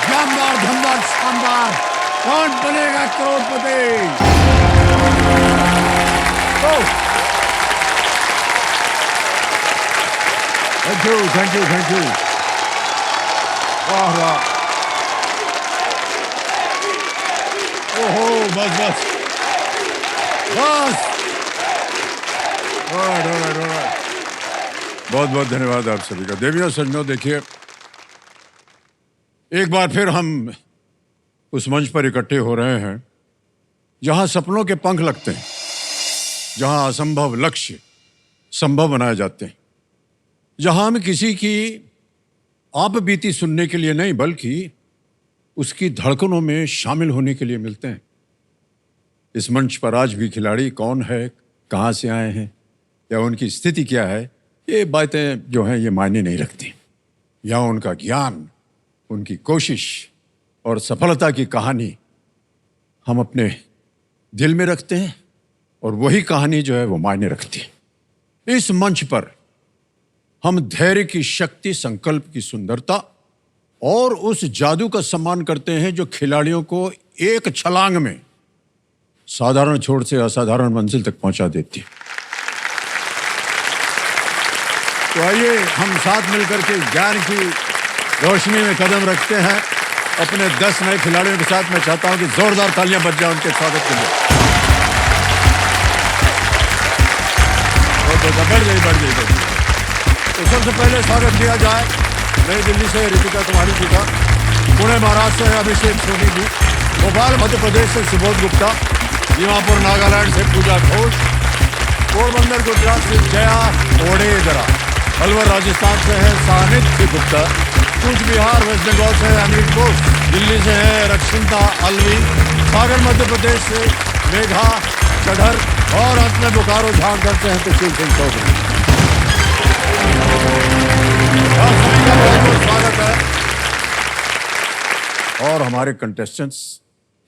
शानदार धमदार शानदार, Kaun Banega Crorepati? Thank you thank you thank you. वाह वाह, ओहो, बस बस बस, बहुत बहुत धन्यवाद आप सभी का। देवियों सज्जनों, देखिए, एक बार फिर हम उस मंच पर इकट्ठे हो रहे हैं जहां सपनों के पंख लगते हैं, जहां असंभव लक्ष्य संभव बनाए जाते हैं, जहां हम किसी की आप बीती सुनने के लिए नहीं बल्कि उसकी धड़कनों में शामिल होने के लिए मिलते हैं। इस मंच पर आज भी खिलाड़ी कौन है, कहां से आए हैं या उनकी स्थिति क्या है, ये बातें जो हैं ये मायने नहीं रखती। या उनका ज्ञान, उनकी कोशिश और सफलता की कहानी हम अपने दिल में रखते हैं और वही कहानी जो है वो मायने रखती है। इस मंच पर हम धैर्य की शक्ति, संकल्प की सुंदरता और उस जादू का सम्मान करते हैं जो खिलाड़ियों को एक छलांग में साधारण छोर से असाधारण मंजिल तक पहुंचा देती है। तो आइए हम साथ मिलकर के ज्ञान की रोशनी में कदम रखते हैं अपने 10 नए खिलाड़ियों के साथ। मैं चाहता हूं कि जोरदार तालियां बज जाएं उनके स्वागत के लिए। बढ़ जाइए। तो सबसे पहले स्वागत किया जाए नई दिल्ली से रितिका कुमारी जी का, पुणे महाराष्ट्र से अभिषेक सोनी जी, भोपाल मध्य प्रदेश से सुबोध गुप्ता, दीमापुर नागालैंड से पूजा घोष, पोरबंदर गुजरात से जया ओडेदरा, अलवर राजस्थान से है सानिध्य गुप्ता, कूच बिहार वेस्ट बंगाल से अमित घोष, दिल्ली से है रक्षिता अलवी, सागर मध्य प्रदेश से मेघा चढ़र और अंत में बोकारो झारखंड से है त्रिशूल सिंह चौधरी। आप सभी का बहुत बहुत स्वागत है। और हमारे कंटेस्टेंट्स,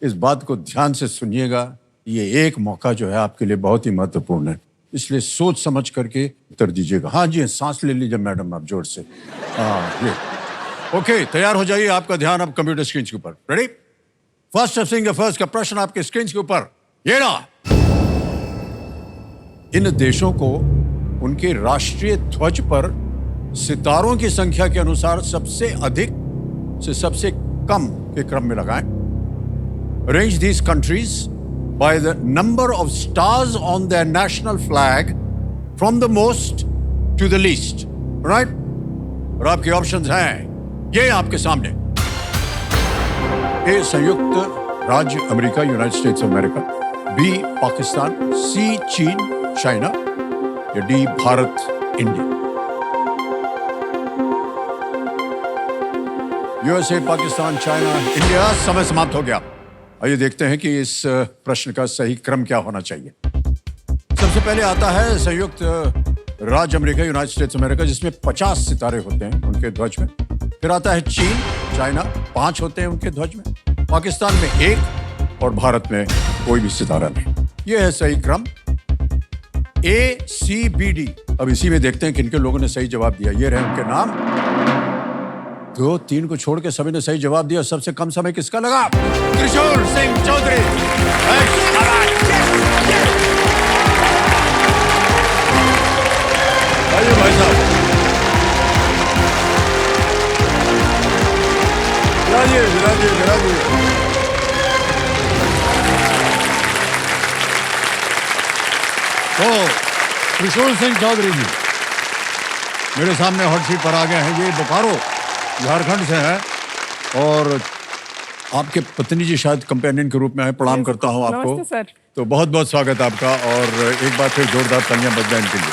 इस बात को ध्यान से सुनिएगा, ये एक मौका जो है आपके लिए बहुत ही महत्वपूर्ण है, इसलिए सोच समझ करके उत्तर दीजिएगा। हाँ जी, सांस ले लीजिए मैडम आप जोर से। हाँ ये ओके, तैयार हो जाइए। आपका ध्यान अब कंप्यूटर स्क्रीन के ऊपर। रेडी? फर्स्ट सिंगर फर्स्ट का प्रश्न आपके स्क्रीन के ऊपर ये रहा। इन देशों को उनके राष्ट्रीय ध्वज पर सितारों की संख्या के अनुसार सबसे अधिक से सबसे कम के क्रम में लगाएं। Arrange these countries by the number of stars on their national flag from the most to the least. Right? और आपके ऑप्शंस हैं ये आपके सामने। ए संयुक्त राज्य अमेरिका, United States of America, B Pakistan, C चीन चाइना, या D Bharat India. USA, Pakistan, China, India. समय समाप्त हो गया। आइए देखते हैं कि इस प्रश्न का सही क्रम क्या होना चाहिए। सबसे पहले आता है संयुक्त राज्य अमेरिका, यूनाइटेड स्टेट्स अमेरिका, जिसमें 50 सितारे होते हैं उनके ध्वज में। फिर आता है चीन, चाइना, 5 होते हैं उनके ध्वज में। पाकिस्तान में 1 और भारत में कोई भी सितारा नहीं। यह है सही क्रम। ए सी बी डी। अब इसी में देखते हैं किन किन लोगों ने सही जवाब दिया। ये रहे उनके नाम। 2, 3 को छोड़ के सभी ने सही जवाब दिया। सबसे कम समय किसका लगा? त्रिशूल सिंह चौधरी। आइए भाई साहब, विराजिए विराजिए विराजिए। तो त्रिशूल सिंह चौधरी जी मेरे सामने हॉट सीट पर आ गए हैं। ये बोकारो झारखंड से है और आपके पत्नी जी शायद कंपेनियन के रूप में आए। प्रणाम करता हूं आपको। नमस्ते सर। तो बहुत बहुत स्वागत आपका और एक बार फिर जोरदार तालियां बज जाएं इनके लिए।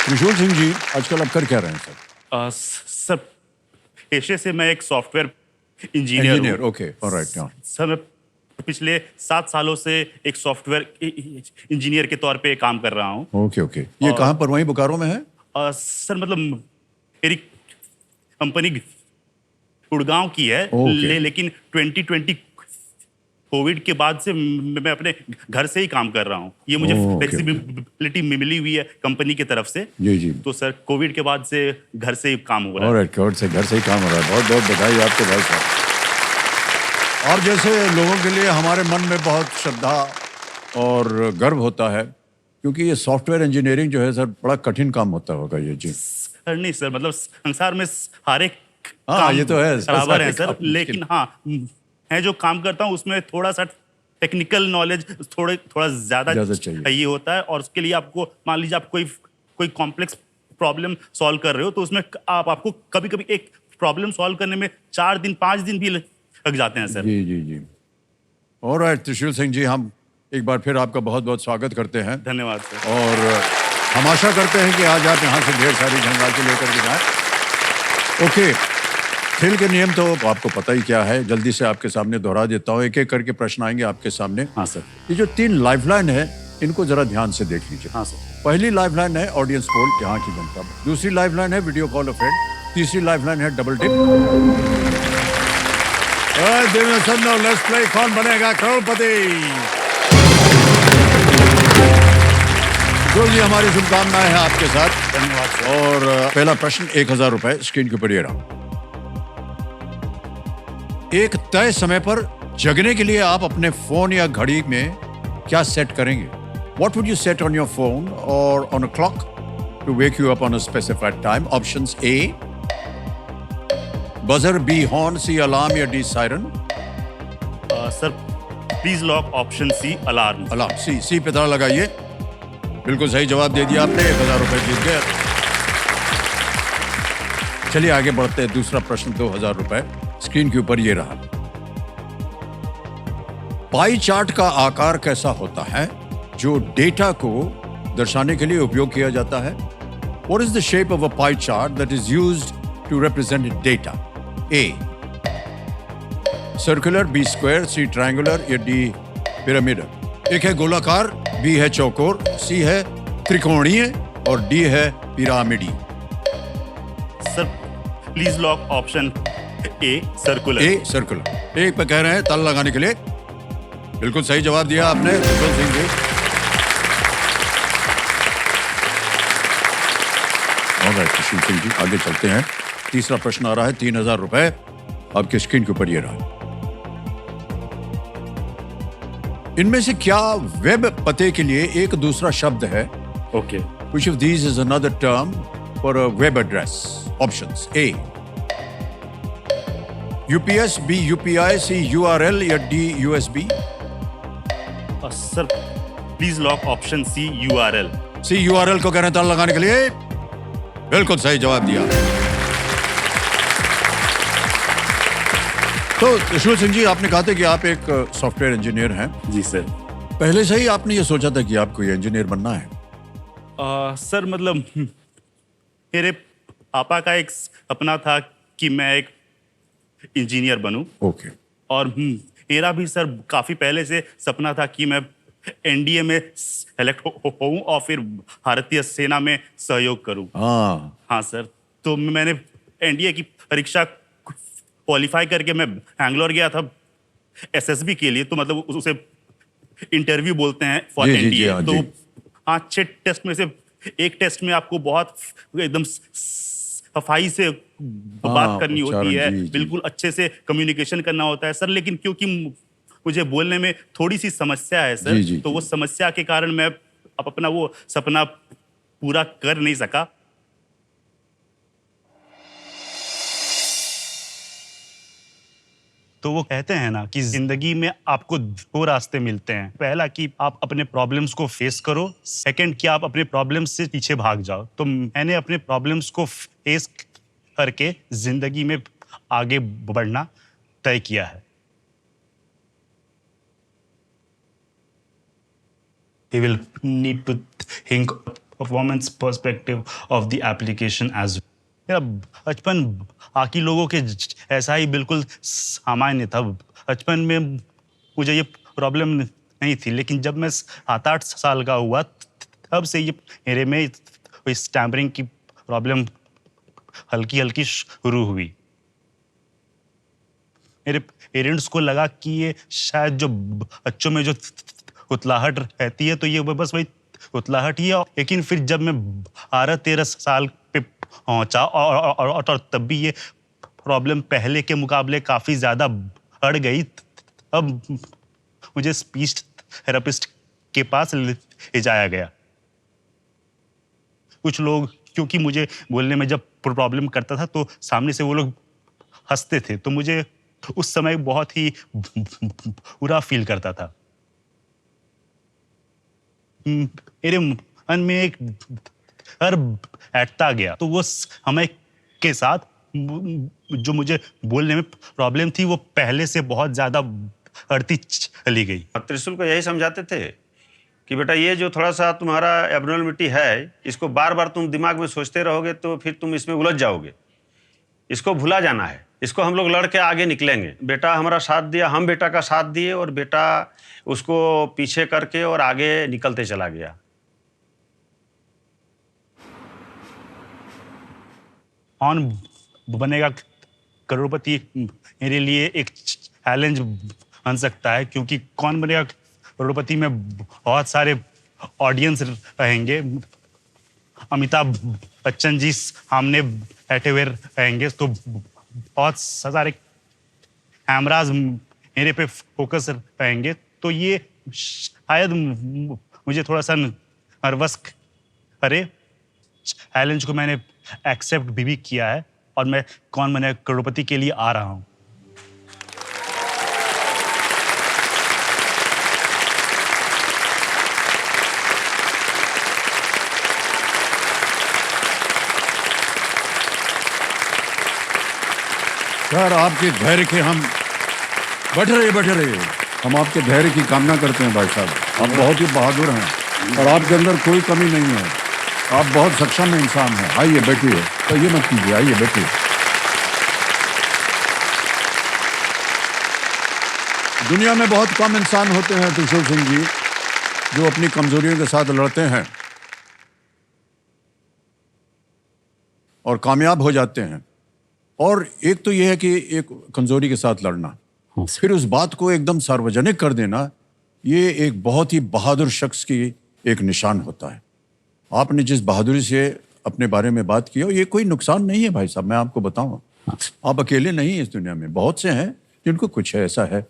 त्रिशूल सिंह जी आजकल आप कर क्या रहे हैं सर? सर पेशे से मैं एक सॉफ्टवेयर इंजीनियर हूं। Okay, alright. सर मैं पिछले 7 सालों से एक सॉफ्टवेयर इंजीनियर के तौर पे काम कर रहा हूं। Okay okay. ये कहाँ पर? वहीं बोकारो में है? सर मतलब मेरी कंपनी गुड़गांव की है। Okay. लेकिन 2020 कोविड के बाद से मैं अपने घर से ही काम कर रहा हूँ। ये मुझे ओह, ओके, फ्लेक्सिबिलिटी मिली हुई है कंपनी की तरफ से। जी जी। तो सर कोविड के बाद से घर से ही काम हो रहा है। और घर से ही काम हो रहा है। बहुत बहुत बधाई आपको भाई साहब। और जैसे लोगों के लिए हमारे मन में बहुत श्रद्धा और गर्व होता है, क्योंकि ये सॉफ्टवेयर इंजीनियरिंग जो है सर बड़ा कठिन काम होता होगा ये जी। सर नहीं सर, मतलब संसार में सारे हाँ, काम ये तो है, बराबर सारे है सर, काम मुश्किल। लेकिन हाँ, मैं जो काम करता हूँ उसमें थोड़ा सा टेक्निकल नॉलेज थोड़ा ज्यादा ज़्यादा चाहिए। चाहिए होता है। और उसके लिए आपको मान लीजिए आप कोई कॉम्प्लेक्स प्रॉब्लम सॉल्व कर रहे हो, तो उसमें आपको कभी कभी एक प्रॉब्लम सॉल्व करने में 4 दिन 5 दिन भी लग जाते हैं सर। जी जी जी। ऑलराइट त्रिशूल सिंह जी, हम एक बार फिर आपका बहुत बहुत स्वागत करते हैं धन्यवाद सर। और हम आशा करते हैं कि आज आप यहाँ से ढेर सारी धनराशि लेकर के जाएं। ओके, खेल के नियम तो आपको पता ही क्या है, जल्दी से आपके सामने दोहरा देता हूँ। एक एक करके प्रश्न आएंगे आपके सामने। हाँ सर। ये जो 3 लाइफलाइन है, इनको जरा ध्यान से देख लीजिए। हाँ सर। पहली लाइफलाइन है ऑडियंस पोल, यहाँ की जनता। दूसरी लाइफलाइन है वीडियो कॉल अ फ्रेंड। तीसरी लाइफलाइन है डबल टिप। लेट्स प्ले कौन बनेगा करोड़पति। जो जी हमारी शुभकामनाएं हैं आपके साथ। धन्यवाद सर। और पहला प्रश्न 1000 रुपए स्क्रीन के ऊपर ये रहा। एक तय समय पर जगने के लिए आप अपने फोन या घड़ी में क्या सेट करेंगे? What would you set on your phone or on a clock to wake you up on a specified time? Options A, buzzer, B, horn, C, alarm या D, siren? Sir please lock option C, alarm. Alarm. C पे ताला लगाइए। बिल्कुल सही जवाब दे दिया आपने, 1000 रुपए जीत गए। चलिए आगे बढ़ते हैं। दूसरा प्रश्न 2000 रुपए स्क्रीन के ऊपर ये रहा। पाई चार्ट का आकार कैसा होता है जो डेटा को दर्शाने के लिए उपयोग किया जाता है? What is the shape of a pie chart that is used to represent data? A, circular, B, square, C, triangular या D, pyramidal? एक है गोलाकार, B है चौकोर, C है त्रिकोणीय और D है पिरामिडी। Sir please lock option A, circular. A, circular. एक पे कह रहे हैं ताला लगाने के लिए। बिल्कुल सही जवाब दिया आपने त्रिशूल सिंह जी। ऑलराइट त्रिशूल सिंह जी, आगे चलते हैं। तीसरा प्रश्न आ रहा है 3000 रुपए आपके स्क्रीन के ऊपर ये रहा। इनमें से क्या वेब पते के लिए एक दूसरा शब्द है? Okay. Which of these is another term for a web address? Options: A, UPS, B, UPI, C, URL या D, USB? Sir please lock option C, URL. C, URL को कह रहे हैं ताला लगाने के लिए। बिल्कुल सही जवाब दिया। तो त्रिशूल सिंह जी, आपने कहा था कि आप एक सॉफ्टवेयर इंजीनियर हैं। जी सर। पहले से ही आपने ये सोचा था कि आपको ये इंजीनियर बनना है? सर मतलब मेरे पापा का एक सपना था कि मैं एक इंजीनियर बनूं। ओके। और मेरा भी सर काफी पहले से सपना था कि मैं एनडीए में सेलेक्ट होऊं और फिर भारतीय सेना में सहयोग करूं। हाँ सर। तो मैंने एनडीए की परीक्षा क्वालिफाई करके मैं बैंगलोर गया था एसएसबी के लिए। तो मतलब उसे इंटरव्यू बोलते हैं फॉर जी, जी, एनडीए। हाँ, तो जी। 5-6 टेस्ट में से एक टेस्ट में आपको बहुत एकदम सफाई से बात करनी होती उच्चारण, है, जी, जी। बिल्कुल अच्छे से कम्युनिकेशन करना होता है सर। लेकिन क्योंकि मुझे बोलने में थोड़ी सी समस्या है सर, जी, जी, तो वो समस्या के कारण मैं अब अपना वो सपना पूरा कर नहीं सका। तो वो कहते हैं ना कि जिंदगी में आपको 2 रास्ते मिलते हैं। पहला कि आप अपने प्रॉब्लम्स को फेस करो, सेकंड कि आप अपने प्रॉब्लम्स से पीछे भाग जाओ। तो मैंने अपने प्रॉब्लम्स को फेस करके जिंदगी में आगे बढ़ना तय किया है। He will need to think performance perspective of the application as well. मेरा बचपन बाकी लोगों के ऐसा ही बिल्कुल सामान्य था। बचपन में मुझे ये प्रॉब्लम नहीं थी, लेकिन जब मैं 7-8 साल का हुआ तब से ये मेरे में स्टैमरिंग की प्रॉब्लम हल्की हल्की शुरू हुई। मेरे पेरेंट्स को लगा कि ये शायद जो बच्चों में जो उतलाहट रहती है तो ये बस वही उतलाहट ही है। लेकिन फिर जब मैं 12-13 साल पे पहुंचा और तब भी ये प्रॉब्लम पहले के मुकाबले काफी ज्यादा बढ़ गई। अब मुझे स्पीच थेरेपिस्ट के पास ले जाया गया। कुछ लोग, क्योंकि मुझे बोलने में जब प्रॉब्लम करता था तो सामने से वो लोग हंसते थे, तो मुझे उस समय बहुत ही बुरा फील करता था। मेरे मन में एक डर बैठता गया। तो वो समय के साथ जो मुझे बोलने में प्रॉब्लम थी वो पहले से बहुत ज्यादा बढ़ती चली गई। त्रिशूल को यही समझाते थे कि बेटा ये जो थोड़ा सा तुम्हारा एब्नॉर्मलिटी है, इसको बार बार तुम दिमाग में सोचते रहोगे तो फिर तुम इसमें उलझ जाओगे। इसको भुला जाना है, इसको हम लोग लड़ के आगे निकलेंगे। बेटा हमारा साथ दिया, हम बेटा का साथ दिए और बेटा उसको पीछे करके और आगे निकलते चला गया। कौन बनेगा करोड़पति मेरे लिए एक चैलेंज बन सकता है, क्योंकि कौन बनेगा करोड़पति में बहुत सारे ऑडियंस रहेंगे। अमिताभ बच्चन जी सामने बैठे हुए रहेंगे तो बहुत सारे कैमराज मेरे पे फोकस रहेंगे। तो ये शायद मुझे थोड़ा सा नर्वस करे। चैलेंज को मैंने एक्सेप्ट भी किया है और मैं कौन बनेगा करोड़पति के लिए आ रहा हूँ। यार आपके धैर्य के हम बैठे रहिए, हम आपके धैर्य की कामना करते हैं भाई साहब। आप बहुत ही बहादुर हैं और आपके अंदर कोई कमी नहीं है। आप बहुत सक्षम इंसान हैं। आइए बैठिए, तो ये मत कीजिए, आइए बैठिए। दुनिया में बहुत कम इंसान होते हैं त्रिशूल सिंह जी जो अपनी कमजोरियों के साथ लड़ते हैं और कामयाब हो जाते हैं। और एक तो यह है कि एक कमजोरी के साथ लड़ना, फिर उस बात को एकदम सार्वजनिक कर देना, ये एक बहुत ही बहादुर शख्स की एक निशान होता है। आपने जिस बहादुरी से अपने बारे में बात की, ये कोई नुकसान नहीं है भाई साहब। मैं आपको बताऊं, आप अकेले नहीं हैं इस दुनिया में, बहुत से हैं जिनको कुछ है ऐसा है,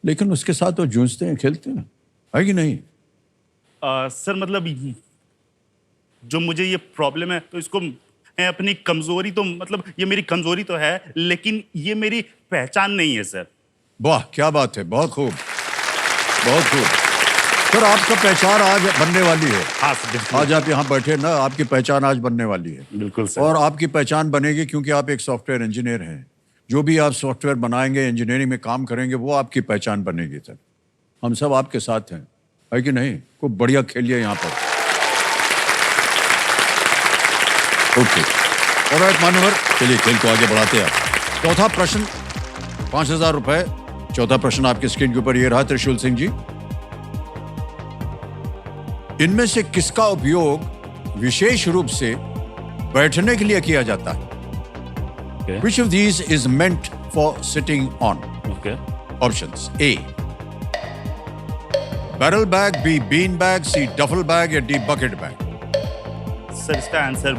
लेकिन उसके साथ वो जूझते हैं, खेलते हैं, है कि नहीं? सर मतलब जो मुझे ये प्रॉब्लम है तो इसको मैं अपनी कमजोरी, तो मतलब ये मेरी कमजोरी तो है लेकिन ये मेरी पहचान नहीं है सर। वाह क्या बात है, बहुत खूब, बहुत खूब। सर आपका पहचान आज बनने वाली है। हाँ सर, आज आप यहाँ बैठे ना, आपकी पहचान आज बनने वाली है। बिल्कुल सर। और आपकी पहचान बनेगी क्योंकि आप एक सॉफ्टवेयर इंजीनियर हैं। जो भी आप सॉफ्टवेयर बनाएंगे, इंजीनियरिंग में काम करेंगे, वो आपकी पहचान बनेगी सर। हम सब आपके साथ हैं, है कि नहीं? खूब बढ़िया खेलिए यहाँ पर। ओके, ऑलराइट मान्यवर, चलिए खेल को आगे बढ़ाते हैं। चौथा प्रश्न 5,000 रुपए। चौथा प्रश्न आपकी स्क्रीन के ऊपर ये रहा त्रिशूल सिंह जी। इनमें से किसका उपयोग विशेष रूप से बैठने के लिए किया जाता है? Which of these is meant for sitting on? Okay. Options: A, barrel bag, B, bean bag, C, duffel bag या D, bucket bag? सर इसका आंसर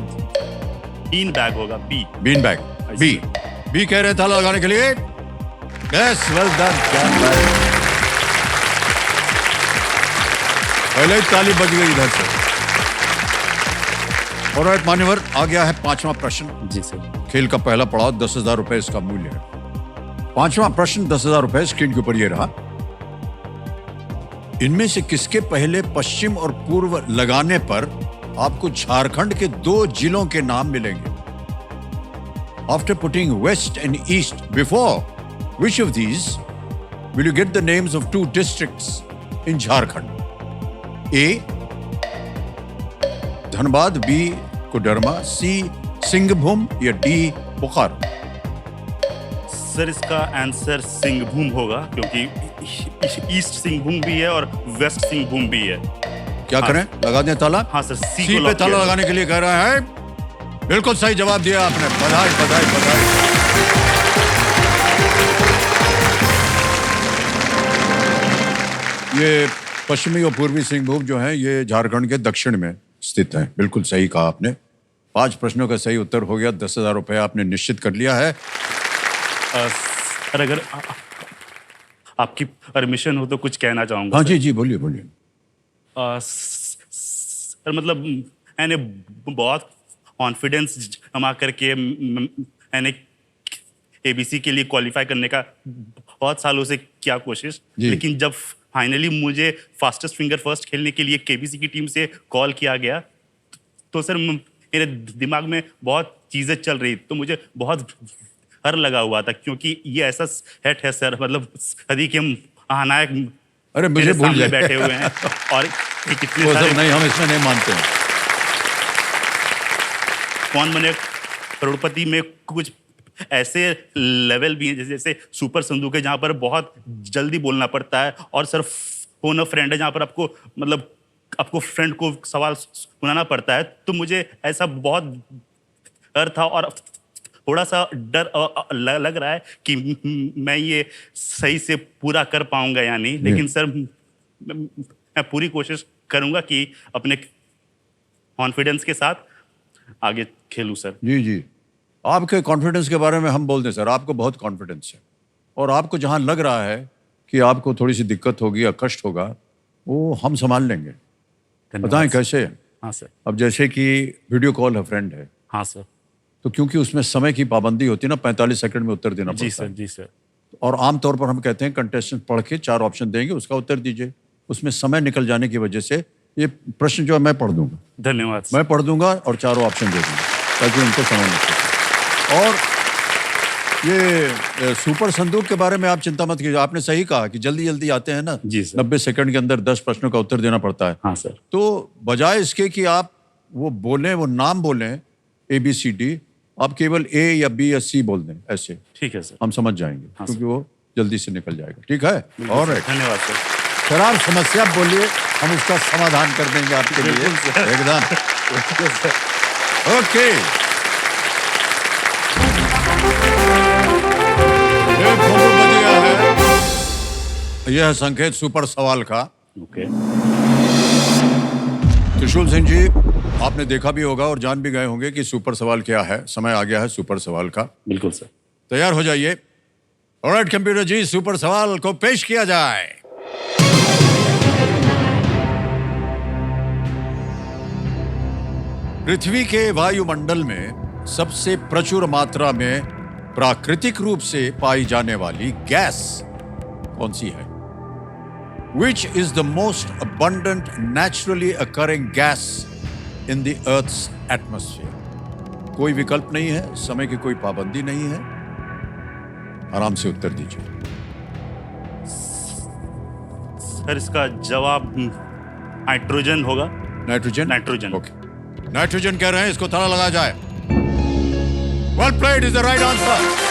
बीन बैग होगा, B. Bean bag, B. B कह रहे हैं ताला लगाने के लिए। Yes, well done. पहले ही ताली बज गई इधर से। ऑलराइट मान्यवर, आ गया है पांचवा प्रश्न। जी सर। खेल का पहला पड़ाव 10,000 रुपए इसका मूल्य है। पांचवा प्रश्न 10,000 रुपए, स्क्रीन के ऊपर ये रहा। इनमें से किसके पहले पश्चिम और पूर्व लगाने पर आपको झारखंड के 2 जिलों के नाम मिलेंगे? After putting west and east before, which of these will you get the names of 2 districts in Jharkhand? A, Dhanbad, B, Koderma, C, Singhbhum या D, बोकारो? सर इसका आंसर सिंहभूम होगा, क्योंकि ईस्ट सिंहभूम भी है और वेस्ट सिंहभूम भी है। क्या करें, लगा दें ताला? हाँ सर, सी पे ताला लगाने के लिए कह रहा है। बिल्कुल सही जवाब दिया आपने, बधाई बधाई बधाई। ये पश्चिमी और पूर्वी सिंहभूम जो है ये झारखंड के दक्षिण में स्थित है। बिल्कुल सही कहा आपने। 5 प्रश्नों का सही उत्तर हो गया। 10,000 रुपये आपने निश्चित कर लिया है। सर अगर आपकी परमिशन हो तो कुछ कहना चाहूँगा। हाँ सर। जी जी, बोलिए बोलिए। सर मतलब मैंने बहुत कॉन्फिडेंस जमा करके मैंने एबीसी के लिए क्वालिफाई करने का बहुत सालों से किया कोशिश, जी। लेकिन जब फाइनली मुझे फास्टेस्ट फिंगर फर्स्ट खेलने के लिए केबीसी की टीम से कॉल किया गया तो सर मेरे दिमाग में बहुत चीज़ें चल रही, तो मुझे बहुत डर लगा हुआ था क्योंकि ये ऐसा सेट है सर, मतलब सदी के महानायक अरे मुझे मेरे भूल सामने जाए। बैठे हुए हैं और कितने वो सारे सब नहीं, हम इसमें नहीं मानते हैं। कौन बने करोड़पति में कुछ ऐसे लेवल भी हैं जैसे सुपर संदूक है जहाँ पर बहुत जल्दी बोलना पड़ता है, और सर फोन अ फ्रेंड है जहाँ पर आपको मतलब आपको फ्रेंड को सवाल सुनाना पड़ता है। तो मुझे ऐसा बहुत डर था और थोड़ा सा डर लग रहा है कि मैं ये सही से पूरा कर पाऊंगा या नहीं, लेकिन सर मैं पूरी कोशिश करूंगा कि अपने कॉन्फिडेंस के साथ आगे खेलूं सर। जी जी, आपके कॉन्फिडेंस के बारे में हम बोल दें सर, आपको बहुत कॉन्फिडेंस है और आपको जहां लग रहा है कि आपको थोड़ी सी दिक्कत होगी या कष्ट होगा वो हम संभाल लेंगे। बताएं कैसे? हाँ सर। अब जैसे कि वीडियो कॉल है, फ्रेंड है, हाँ सर। तो क्योंकि उसमें समय की पाबंदी होती है ना, 45 सेकंड में उत्तर देना जी पड़ता सर। है। जी सर। और आमतौर पर हम कहते हैं कंटेस्टेंट पढ़ के 4 ऑप्शन देंगे, उसका उत्तर दीजिए। उसमें समय निकल जाने की वजह से ये प्रश्न जो है मैं पढ़ दूंगा, धन्यवाद सर। मैं पढ़ दूंगा और 4 ऑप्शन दे दूंगा ताकि उनको समझ में सके। और ये सुपर संदूक के बारे में आप चिंता मत कीजिए। आपने सही कहा कि जल्दी जल्दी आते हैं ना, जी सर। 90 सेकंड के अंदर 10 प्रश्नों का उत्तर देना पड़ता है। हाँ सर। तो बजाय इसके कि आप वो बोलें, वो नाम बोलें ABCD, आप केवल A या B या C बोल दें, ऐसे ठीक है सर। हम समझ जाएंगे, हाँ, क्योंकि वो जल्दी से निकल जाएगा। ठीक है? और धन्यवाद सर। सर आप समस्या बोलिए, हम उसका समाधान कर देंगे आपके लिए एकदम। ओके, ये फोटो बजिया है, यह है संकेत सुपर सवाल का। ओके। त्रिशूल सिंह जी, आपने देखा भी होगा और जान भी गए होंगे कि सुपर सवाल क्या है। समय आ गया है सुपर सवाल का, बिल्कुल सर। तैयार हो जाइए। ऑलराइट कंप्यूटर जी, सुपर सवाल को पेश किया जाए। पृथ्वी के वायुमंडल में सबसे प्रचुर मात्रा में प्राकृतिक रूप से पाई जाने वाली गैस कौन सी है? Which is the most abundant naturally occurring gas in the Earth's atmosphere? कोई विकल्प नहीं है, समय की कोई पाबंदी नहीं है, आराम से उत्तर दीजिए। सर इसका जवाब नाइट्रोजन होगा। नाइट्रोजन? नाइट्रोजन। ओके, नाइट्रोजन कह रहे हैं, इसको थोड़ा लगाया जाए। Well played is the right answer.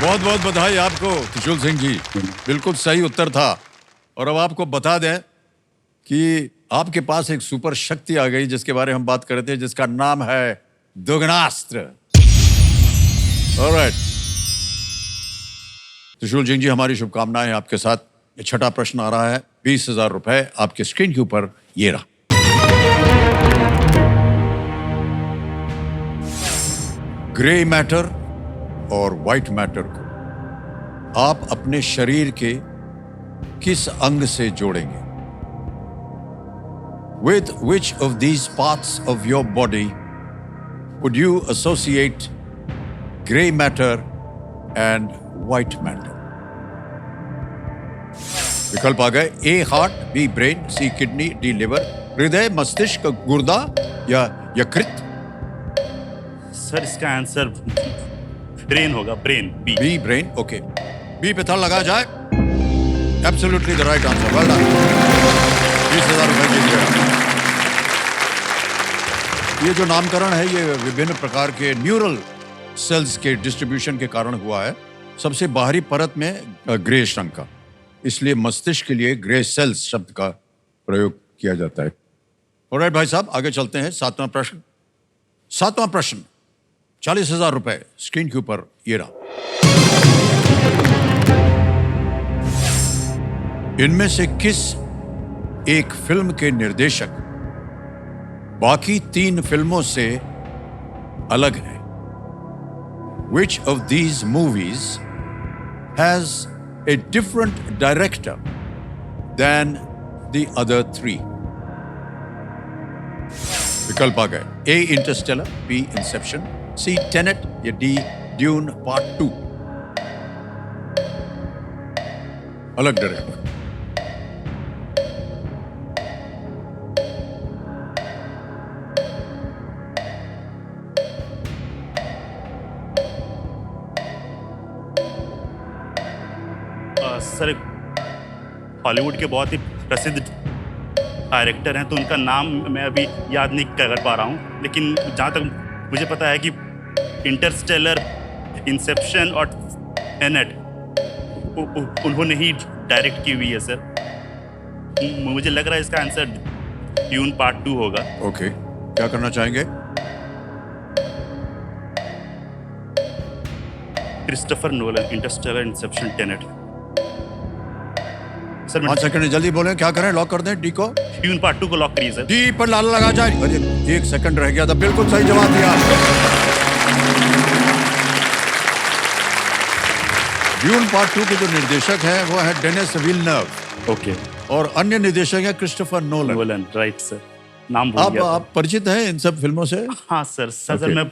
बहुत बहुत बधाई आपको त्रिशूल सिंह जी, बिल्कुल सही उत्तर था। और अब आपको बता दें कि आपके पास एक सुपर शक्ति आ गई जिसके बारे में हम बात कर रहे थे, जिसका नाम है दुगनास्त्र। ऑलराइट त्रिशूल सिंह जी, हमारी शुभकामनाएं हैं आपके साथ। ये छठा प्रश्न आ रहा है, 20,000 रुपए आपके स्क्रीन के ऊपर, ये रहा। ग्रे मैटर और व्हाइट मैटर को आप अपने शरीर के किस अंग से जोड़ेंगे? With which of these parts of your body would you associate gray matter and white matter? विकल्प आ गए, A heart, B brain, C kidney, D liver, हृदय, मस्तिष्क, गुर्दा या यकृत। सर इसका आंसर ब्रेन होगा, brain. B. B brain, okay. B पे था लगाया जाए। Absolutely the right answer, well done. 20,000 रुपए जीत गए। ये जो नामकरण है ये विभिन्न प्रकार के न्यूरल सेल्स के डिस्ट्रीब्यूशन के कारण हुआ है। सबसे बाहरी परत में ग्रेश रंग का, इसलिए मस्तिष्क के लिए ग्रे सेल्स शब्द का प्रयोग किया जाता है। ऑलराइट भाई साहब, आगे चलते हैं। 7वां प्रश्न 40,000 रुपए स्क्रीन के ऊपर, ये रहा। इनमें से किस एक फिल्म के निर्देशक बाकी 3 फिल्मों से अलग है? Which of these movies has a different director than the other 3? विकल्प आ गए। A. Interstellar, B. Inception, C. Tenet या D. Dune Part 2। अलग डायरेक्टर। सर हॉलीवुड के बहुत ही प्रसिद्ध डायरेक्टर हैं, तो उनका नाम मैं अभी याद नहीं कर पा रहा हूँ, लेकिन जहाँ तक मुझे पता है कि इंटरस्टेलर, इंसेप्शन और टेनेट उन्होंने ही डायरेक्ट की हुई है सर। मुझे लग रहा है इसका आंसर ड्यून पार्ट 2 होगा। ओके, क्या करना चाहेंगे? Christopher Nolan, Interstellar, Inception, Tenet. Sir 5 second जल्दी बोलें, क्या करें? लॉक कर दें डी को? ड्यून पार्ट 2 को लॉक करिए सर। डी पर लाल लगा जाए। अरे 1 सेकंड रह गया था, बिल्कुल सही जवाब दिया। ड्यून पार्ट 2 के जो निर्देशक हैं वो है डेनिस विलनव। ओके। और अन्य निर्देशक है Christopher Nolan. Nolan, right sir, नाम भूल अब गया था। आप परिचित हैं इन सब फिल्मों से? हाँ सर, सर Okay. मैं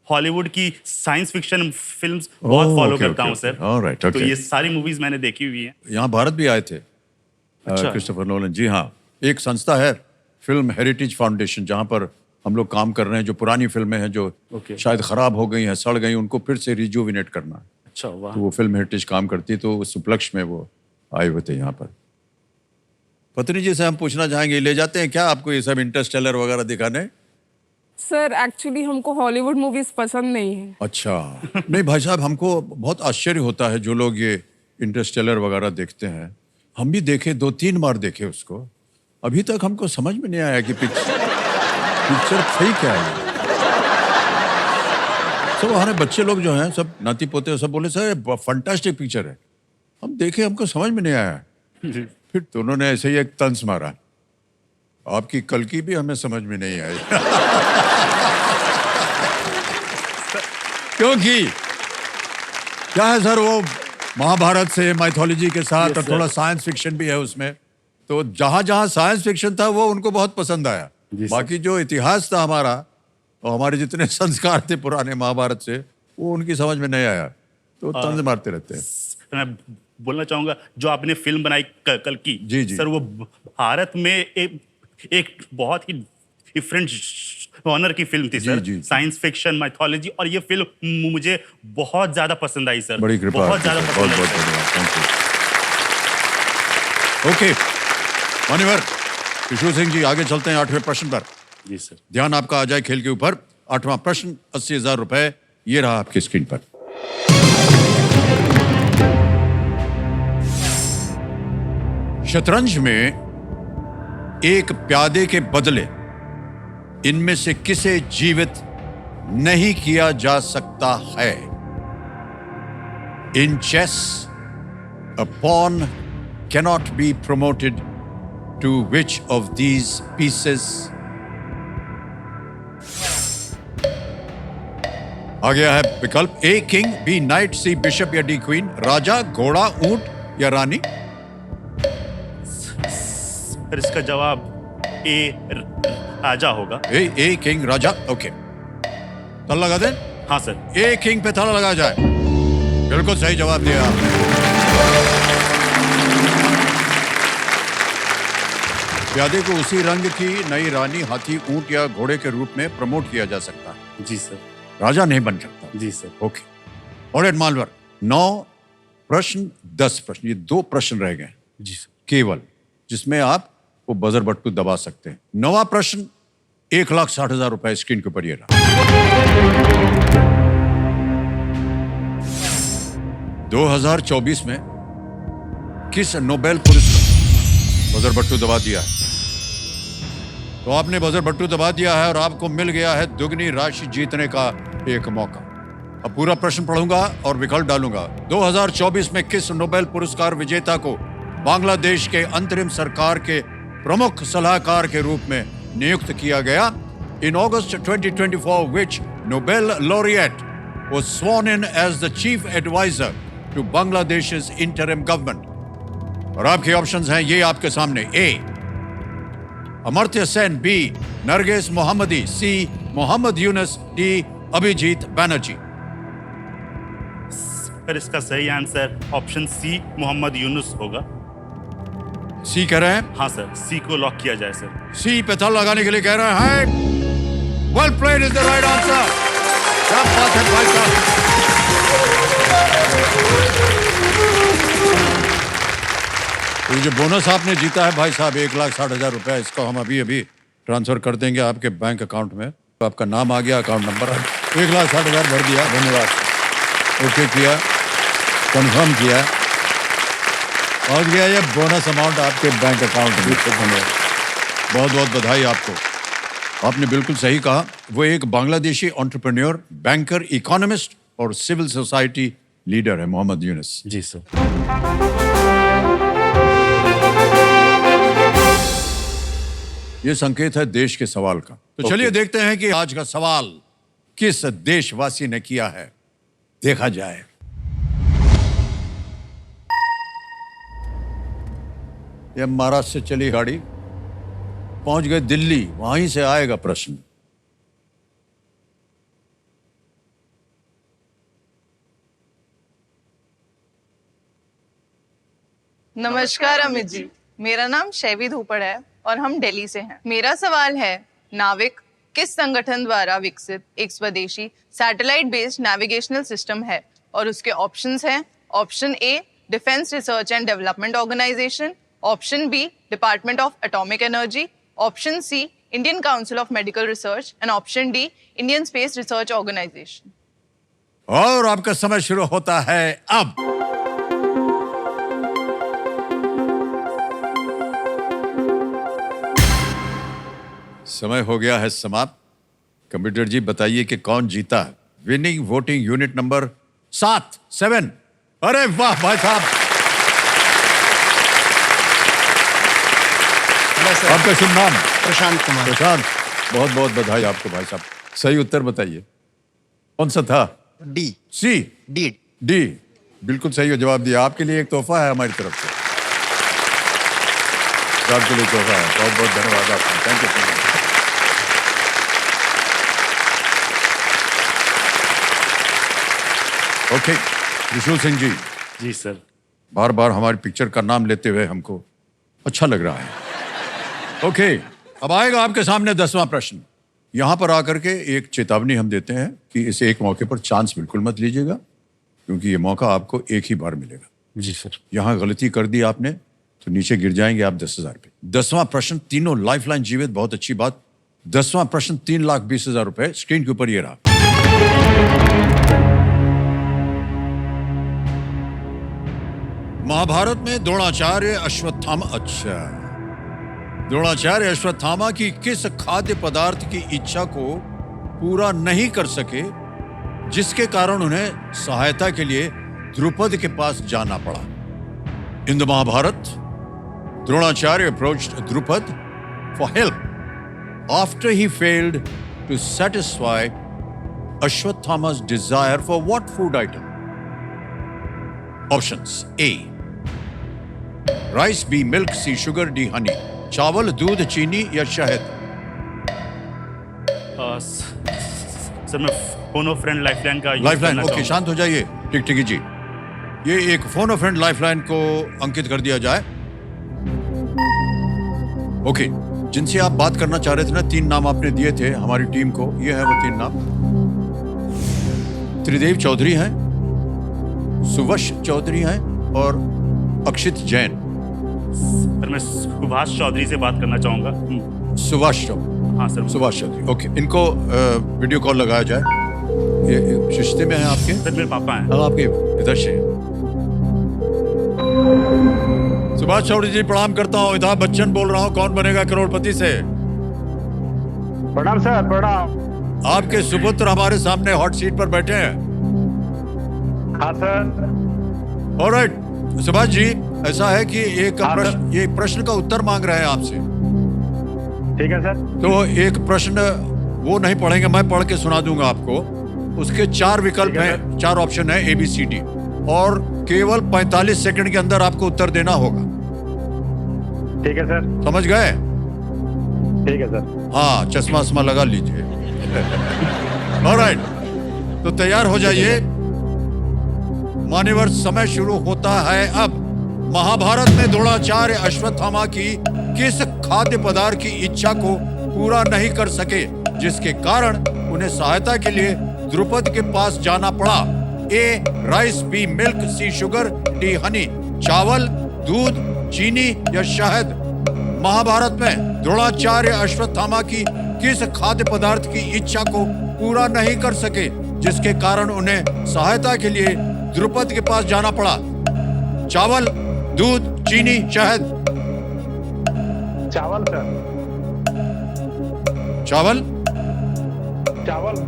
हॉलीवुड की साइंस फिक्शन फिल्म्स बहुत फॉलो okay, करता okay, हूँ सर। okay. All right, तो okay. ये सारी मूवीज मैंने देखी हुई हैं। यहाँ भारत भी आए थे अच्छा। क्रिस्टोफर नोलन जी। हाँ, एक संस्था है फिल्म हेरिटेज फाउंडेशन, जहाँ पर हम लोग काम कर रहे हैं। जो पुरानी फिल्में हैं जो Okay. शायद खराब हो गई हैं, सड़ गई, उनको फिर से रिजुविनेट करना है। अच्छा, वाह। तो वो फिल्म हेरिटेज काम करती है, तो उस उपलक्ष्य में वो आए हुए थे यहाँ पर। पत्नी जी से हम पूछना चाहेंगे, ले जाते हैं क्या आपको ये सब इंटरस्टेलर वगैरह दिखाने? सर एक्चुअली हमको हॉलीवुड मूवीज पसंद नहीं है। अच्छा। नहीं भाई साहब, हमको बहुत आश्चर्य होता है जो लोग ये इंटरस्टेलर वगैरह देखते हैं। हम भी देखे, 2-3 बार देखे उसको, अभी तक हमको समझ में नहीं आया कि पिक्चर सही क्या है। सब हमारे बच्चे लोग जो हैं, सब नाती पोते सब बोले सर फंटास्टिक पिक्चर है। हम देखे, हमको समझ में नहीं आया। फिर तो उन्होंने ऐसे ही एक तंज मारा। आपकी कल की भी हमें समझ में नहीं आई। क्योंकि क्या है सर, वो महाभारत से माइथोलॉजी के साथ और थोड़ा साइंस फिक्शन भी है उसमें। तो जहां जहां साइंस फिक्शन था वो उनको बहुत पसंद आया। बाकी जो इतिहास था हमारा और हमारे जितने संस्कार थे पुराने महाभारत से, वो उनकी समझ में नहीं आया, तो तंज मारते रहते हैं। मैं बोलना चाहूंगा, जो आपने फिल्म बनाई कल की, जी, जी। सर वो भारत में एक बहुत ही डिफरेंट ऑनर की फिल्म थी सर। जी, जी। साइंस फिक्शन, माइथोलॉजी, और ये फिल्म मुझे बहुत ज्यादा पसंद आई सर। बड़ी कृपा, बहुत ज्यादा बहुत पसंद बहुत आई सर। धन्यवाद, थैंक यू। ओके मान्यवर किशोर सिंह जी, आगे चलते हैं 8वें प्रश्न पर। जी सर। ध्यान आपका आ जाए खेल के ऊपर। 8वां प्रश्न, 80,000 रुपए, ये रहा आपकी स्क्रीन पर। शतरंज में एक प्यादे के बदले इनमें से किसे जीवित नहीं किया जा सकता है? इन chess, a pawn cannot be promoted to which of these pieces? आ गया है विकल्प। A king, B knight, C bishop या डी क्वीन, राजा, घोड़ा, ऊंट या रानी। फिर इसका जवाब ए राजा होगा। A king, Raja. ओके, ताला लगा दें। हाँ सर। ए किंग पे ताला लगा जाए। बिल्कुल सही जवाब दिया आपने। प्यादे को उसी रंग की नई रानी, हाथी, ऊंट या घोड़े के रूप में प्रमोट किया जा सकता है। जी सर। राजा नहीं बन सकता। जी सर। ओके, ऑलराइट मालवर, 9 प्रश्न 10 प्रश्न, ये 2 प्रश्न रह गए जी सर। केवल, जिसमें आप वो बजर बट्टू दबा सकते हैं। 9वां प्रश्न, 1,60,000 रुपए स्क्रीन के ऊपर ये रहा। 2024 में किस नोबेल पुरस्कार बजर बट्टू दबा दिया है? तो आपने बजर बट्टू दबा दिया है और आपको मिल गया है दुगनी राशि जीतने का एक मौका। अब पूरा प्रश्न पढ़ूंगा और विकल्प डालूंगा। 2024 में किस नोबेल पुरस्कार विजेता को बांग्लादेश के अंतरिम सरकार के प्रमुख सलाहकार के रूप में नियुक्त किया गया? In August 2024, which Nobel laureate was sworn in as the chief advisor to Bangladesh's interim government? और आपके ऑप्शंस हैं ये आपके सामने। A Amartya Sen, B Narges Mohammadi, C Muhammad Yunus, D Abhijit Banerjee. Sir इसका सही answer option C Muhammad Yunus होगा। सी कह रहे हैं? हाँ सर, सी को लॉक किया जाए सर। सी पे ताला लगाने के लिए कह रहे हैं। Well played is the right answer. क्या बात है भाई साहब। तो ये जो बोनस आपने जीता है भाई साहब 1,60,000 रुपए, इसको हम अभी अभी ट्रांसफर कर देंगे आपके बैंक अकाउंट में। तो आपका नाम आ गया, अकाउंट नंबर आ गया, 1,60,000 भर दिया। धन्यवाद। ओके किया, कंफर्म किया, और गया ये बोनस अमाउंट आपके बैंक अकाउंट में। धन्यवाद, बहुत बहुत बधाई आपको। आपने बिल्कुल सही कहा, वो एक बांग्लादेशी एंटरप्रेन्योर, बैंकर, इकोनॉमिस्ट और सिविल सोसाइटी लीडर है मोहम्मद यूनुस। जी सर। ये संकेत है देश के सवाल का। तो चलिए देखते हैं कि आज का सवाल किस देशवासी ने किया है, देखा जाए। ये महाराष्ट्र से चली गाड़ी, पहुंच गए दिल्ली, वहीं से आएगा प्रश्न। नमस्कार अमित जी, मेरा नाम शैवी धूपड़ है और हम दिल्ली से हैं। मेरा सवाल है, नाविक किस संगठन द्वारा विकसित एक स्वदेशी सैटेलाइट बेस्ड नेविगेशनल सिस्टम है? और उसके ऑप्शंस हैं, option A defence research and development organisation, option B department of atomic energy, option C Indian council of medical research and option D Indian space research organisation. और आपका समय शुरू होता है अब। समय हो गया है समाप्त। कंप्यूटर जी बताइए कि कौन जीता? Winning voting unit number 7। अरे वाह भाई साहब, आपका शुभ नाम? प्रशांत कुमार। प्रशांत, बहुत बहुत बधाई आपको भाई साहब। सही उत्तर बताइए, कौन सा था? डी। सी? डी। डी बिल्कुल सही जवाब दिया। आपके लिए एक तोहफा है हमारी तरफ से, आपके लिए तोहफा है। बहुत बहुत धन्यवाद आपका, thank you so much. Okay, त्रिशूल सिंह जी, जी सर। बार बार हमारी पिक्चर का नाम लेते हुए हमको अच्छा लग रहा है। ओके, अब आएगा आपके सामने 10वां प्रश्न। यहां पर आकर के एक चेतावनी हम देते हैं कि इस एक मौके पर चांस बिल्कुल मत लीजिएगा, क्योंकि ये मौका आपको एक ही बार मिलेगा। जी सर। यहां गलती कर दी आपने तो नीचे गिर जाएंगे आप 10,000 पे। 10वां प्रश्न, तीनों लाइफलाइन जीवित, बहुत अच्छी बात। 10वां प्रश्न 3,20,000 रुपए स्क्रीन के ऊपर ये रहा। महाभारत में द्रोणाचार्य अश्वत्थामा की किस खाद्य पदार्थ की इच्छा को पूरा नहीं कर सके, जिसके कारण उन्हें सहायता के लिए द्रुपद के पास जाना पड़ा? In the Mahabharata, Dronacharya approached Drupad for help after he failed to satisfy Ashwatthama's desire for what food item? Options: A rice, B milk, C sugar, D honey. चावल, दूध, चीनी या शहद? सर मैं फोन ऑफ फ्रेंड लाइफलाइन का lifeline, okay शांत हो जाइए। टिकटिकी जी, ये एक फोन ऑफ फ्रेंड लाइफलाइन को अंकित कर दिया जाए। ओके, जिनसे आप बात करना चाह रहे थे ना, 3 नाम आपने दिए थे हमारी टीम को, ये है वो 3 नाम। त्रिदेव चौधरी हैं, सुवश चौधरी हैं और अक्षित जैन। सर मैं सुभाष चौधरी से बात करना चाहूंगा। सुभाष चौधरी? हाँ सर। सुभाष चौधरी, ओके। इनको वीडियो कॉल लगाया जाए। ये रिश्ते में हैं आपके? सर मेरे पापा हैं। हाँ, आपके पिताश्री हैं। सुभाष चौधरी जी प्रणाम करता हूँ, अमिताभ बच्चन बोल रहा हूँ, कौन बनेगा करोड़पति से। प्रणाम सर, प्रणाम। आपके सुपुत्र हमारे सामने हॉट सीट पर बैठे हैं। हाँ सर। ऑलराइट सुभाष जी, ऐसा है कि एक हाँ, प्रश्न, ये प्रश्न का उत्तर मांग रहे हैं आपसे। ठीक है सर। तो एक प्रश्न वो नहीं पढ़ेंगे, मैं पढ़ के सुना दूंगा आपको। उसके 4 विकल्प ठीक है हैं, 4 ऑप्शन है ABCD, और केवल 45 सेकंड के अंदर आपको उत्तर देना होगा। ठीक है सर। समझ गए? ठीक है सर। हाँ, चश्मा वश्मा लगा लीजिए। ऑलराइट, तो तैयार हो जाइए। मान्यवर, समय शुरू होता है अब। महाभारत में द्रोणाचार्य अश्वत्थामा की किस खाद्य पदार्थ की इच्छा को पूरा नहीं कर सके, जिसके कारण उन्हें सहायता के लिए द्रुपद के पास जाना पड़ा? ए rice, B milk, C sugar, D honey. चावल, दूध, चीनी या शहद? महाभारत में द्रोणाचार्य अश्वत्थामा की किस खाद्य पदार्थ की इच्छा को पूरा नहीं कर सके, जिसके कारण उन्हें सहायता के लिए द्रुपद के पास जाना पड़ा? चावल, दूध, चीनी, शहद? चावल सर। चावल?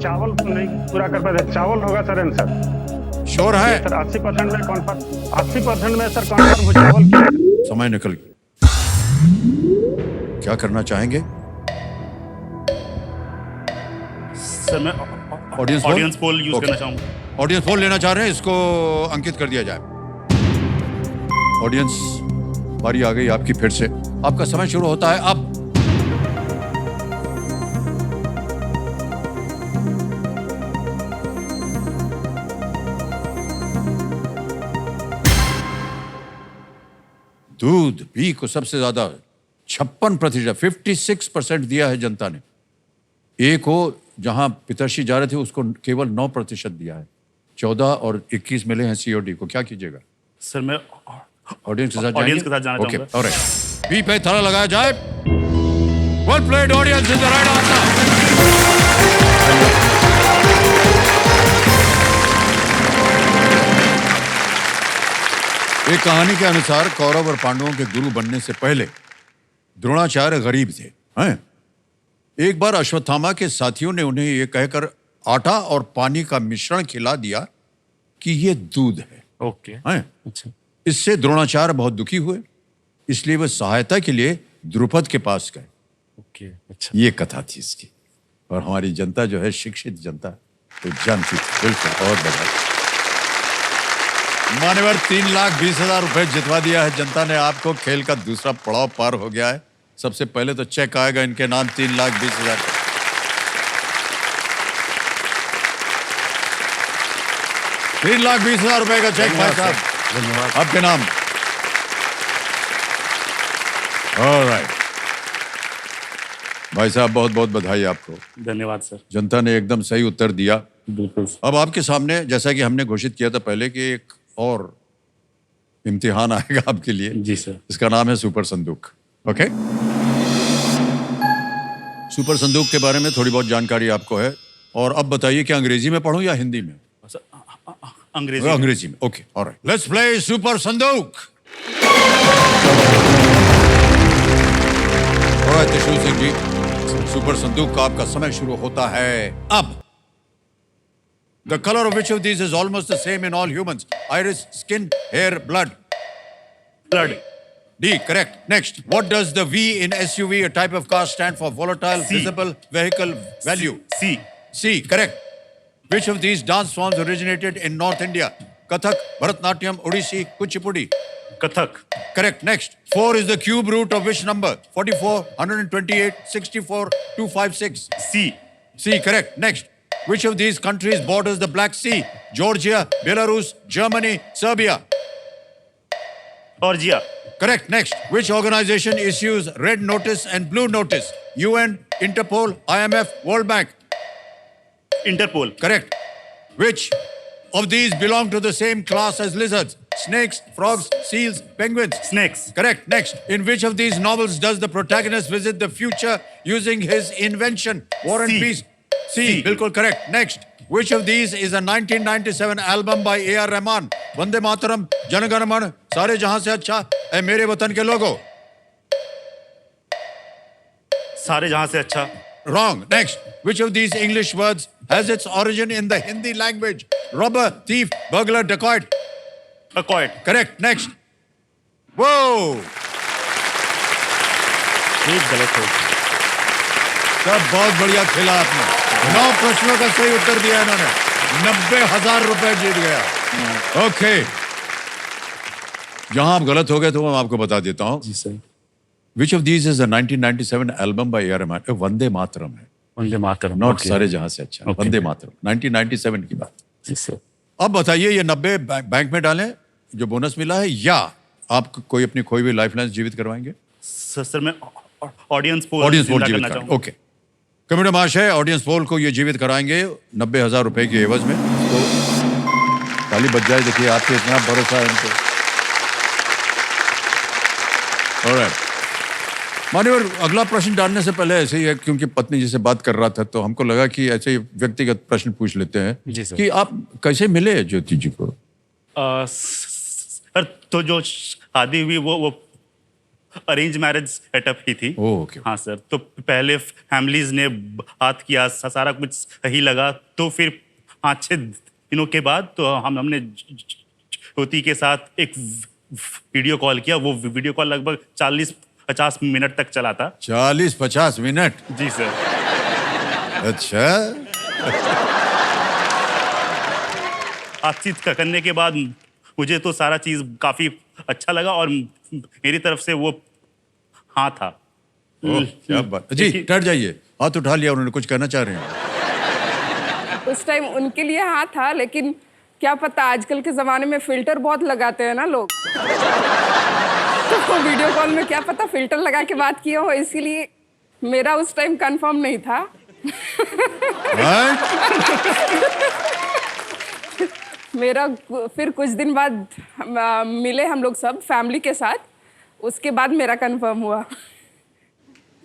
चावल तो नहीं पूरा कर पाते। चावल होगा सर आंसर। श्योर है? सर 80% में कॉन्फर्म, 80% में सर कॉन्फर्म हो चावल किया है। समय निकल गया। क्या करना चाहेंगे? सर मैं audience poll? Audience poll use Okay. करना चाहूंगा। ऑडियंस पोल लेना चाह रहे हैं, इसको अंकित कर दिया जाए। ऑडियंस, बारी आ गई आपकी फिर से। आपका समय शुरू होता है अब। दूध बी को सबसे ज्यादा 56%, 56% दिया है जनता ने। ए को, जहां पिताश्री जा रहे थे, उसको केवल 9% दिया है। 14 और 21 मिले हैं COD को। क्या कीजिएगा? सर मैं ऑडियंस के साथ ऑडियंस के साथ जाना ओके, चाहूंगा। ऑलराइट। बी पे ताला लगाया जाए। Well played audience, is the right answer. एक कहानी के अनुसार कौरव और पांडवों के गुरु बनने से पहले द्रोणाचार्य गरीब थे। हैं? एक बार अश्वत्थामा के साथियों ने उन्हें यह कहकर आटा और पानी का मिश्रण खिला दिया कि यह दूध है। ओके। हैं? अच्छा। इससे द्रोणाचार्य बहुत दुखी हुए, इसलिए वे सहायता के लिए द्रुपद के पास गए। ओके। अच्छा। ये कथा थी इसकी। और हमारी जनता जो है, शिक्षित जनता, तो जानती थी। बिल्कुल। और बधाई। मान्यवर, 3,20,000 रुपए जितवा दिया है जनता ने आपको। खेल का दूसरा पड़ाव पार हो गया है। सबसे पहले तो चेक आएगा इनके नाम, 3,20,000। 3,20,000 रुपए का चेक भाई साहब, धन्यवाद। आपके नाम। ऑलराइट भाई साहब, बहुत बहुत बधाई आपको। धन्यवाद सर। जनता ने एकदम सही उत्तर दिया। बिल्कुल। अब आपके सामने, जैसा कि हमने घोषित किया था पहले, कि एक और इम्तिहान आएगा आपके लिए। जी सर। इसका नाम है सुपर संदूक। ओके? सुपर संदूक के बारे में थोड़ी बहुत जानकारी आपको है। और अब बताइए कि अंग्रेजी में पढ़ूं या हिंदी में? अंग्रेजी। अंग्रेजी में। Okay, alright. Let's play super संदूक। ऑलराइट त्रिशूल सिंह जी, सुपर संदूक का आपका समय शुरू होता है अब। The color of which of these is almost the same in all humans? Iris, skin, hair, blood. Blood. D, correct. Next, what does the V in SUV, a type of car, stand for? Volatile, C. visible, vehicle, value. C. C, correct. Which of these dance forms originated in North India? Kathak, Bharatnatyam, Odissi, Kuchipudi. Kathak. Correct. Next, 4 is the cube root of which number? 44, 128, 64, 256. C. C, correct. Next, which of these countries borders the Black Sea? Georgia, Belarus, Germany, Serbia. Georgia. Correct. Next, which organization issues red notice and blue notice? UN, Interpol, IMF, World Bank. Interpol. Correct. Which of these belong to the same class as lizards? Snakes, frogs, seals, penguins. Snakes. Correct. Next, in which of these novels does the protagonist visit the future using his invention? War and C. Peace. C. C. बिल्कुल correct. Next, which of these is a 1997 album by A.R. Rahman? Vande Mataram, जनगण मन, सारे जहां से अच्छा, ए मेरे वतन के लोगों. सारे जहां से अच्छा। Wrong. Next. Which of these English words has its origin in the Hindi language? Robber, thief, burglar, dacoit. Dacoit. Correct. Next. Whoa. एक गलत हो. सब बहुत बढ़िया खेला आपने. 9 प्रश्नों का सही उत्तर दिया इन्होंने. 90,000 रुपए जीत गया. ओके. जहां आप गलत हो गए तो मैं आपको बता देता हूं. जी sir. Which of these is a 1997 album by A.R. Rahman? Vande Mataram है. वंदे मातरम. नॉट सारे जहां से अच्छा. Okay. वंदे मातरम 1997 की बात. जी सर. अब बताइए ये 90 बैंक में डालें जो बोनस मिला है, या आप कोई अपनी खोई हुई लाइफलाइन जीवित करवाएंगे? सर मैं ऑडियंस पोल ऑडियंस पोल जिंदा जीवित करना कराएंगे. चाहूंगा. ओके. कमेटी महाशय ऑडियंस पोल को ये जीवित कराएंगे 90,000 रुपए के एवज में. तो ताली बज जाए. देखिए आपके इतना भरोसा है इनको. ऑलराइट. मान्यवर, अगला प्रश्न डालने से पहले ऐसे ही है, क्योंकि पत्नी जी से बात कर रहा था तो हमको लगा कि ऐसे ही व्यक्तिगत प्रश्न पूछ लेते हैं. जी सर. कि आप कैसे मिले ज्योति जी को? सर तो जो शादी हुई वो अरेंज मैरिज सेटअप ही थी. ओके. हाँ सर. तो पहले फैमिलीज ने बात किया, सारा कुछ सही लगा, तो फिर 5-6 दिनों के बाद तो हमने ज्योति के साथ एक वीडियो कॉल किया. वो वीडियो कॉल लगभग 40-50 मिनट तक चला था. 40-50 मिनट? जी सर. अच्छा. बातचीत करने के बाद मुझे तो सारा चीज काफी अच्छा लगा और मेरी तरफ से वो हाँ था. ओह, क्या बात. जी डर जाइए. हाथ उठा लिया उन्होंने. कुछ कहना चाह रहे हैं? उस टाइम उनके लिए हाँ था, लेकिन क्या पता आजकल के जमाने में फिल्टर बहुत लगाते हैं ना लोग. तो वीडियो कॉल में क्या पता फिल्टर लगा के बात किया हो, इसीलिए मेरा उस टाइम कंफर्म नहीं था. हाँ? मेरा फिर कुछ दिन बाद मिले हम लोग सब फैमिली के साथ, उसके बाद मेरा कंफर्म हुआ.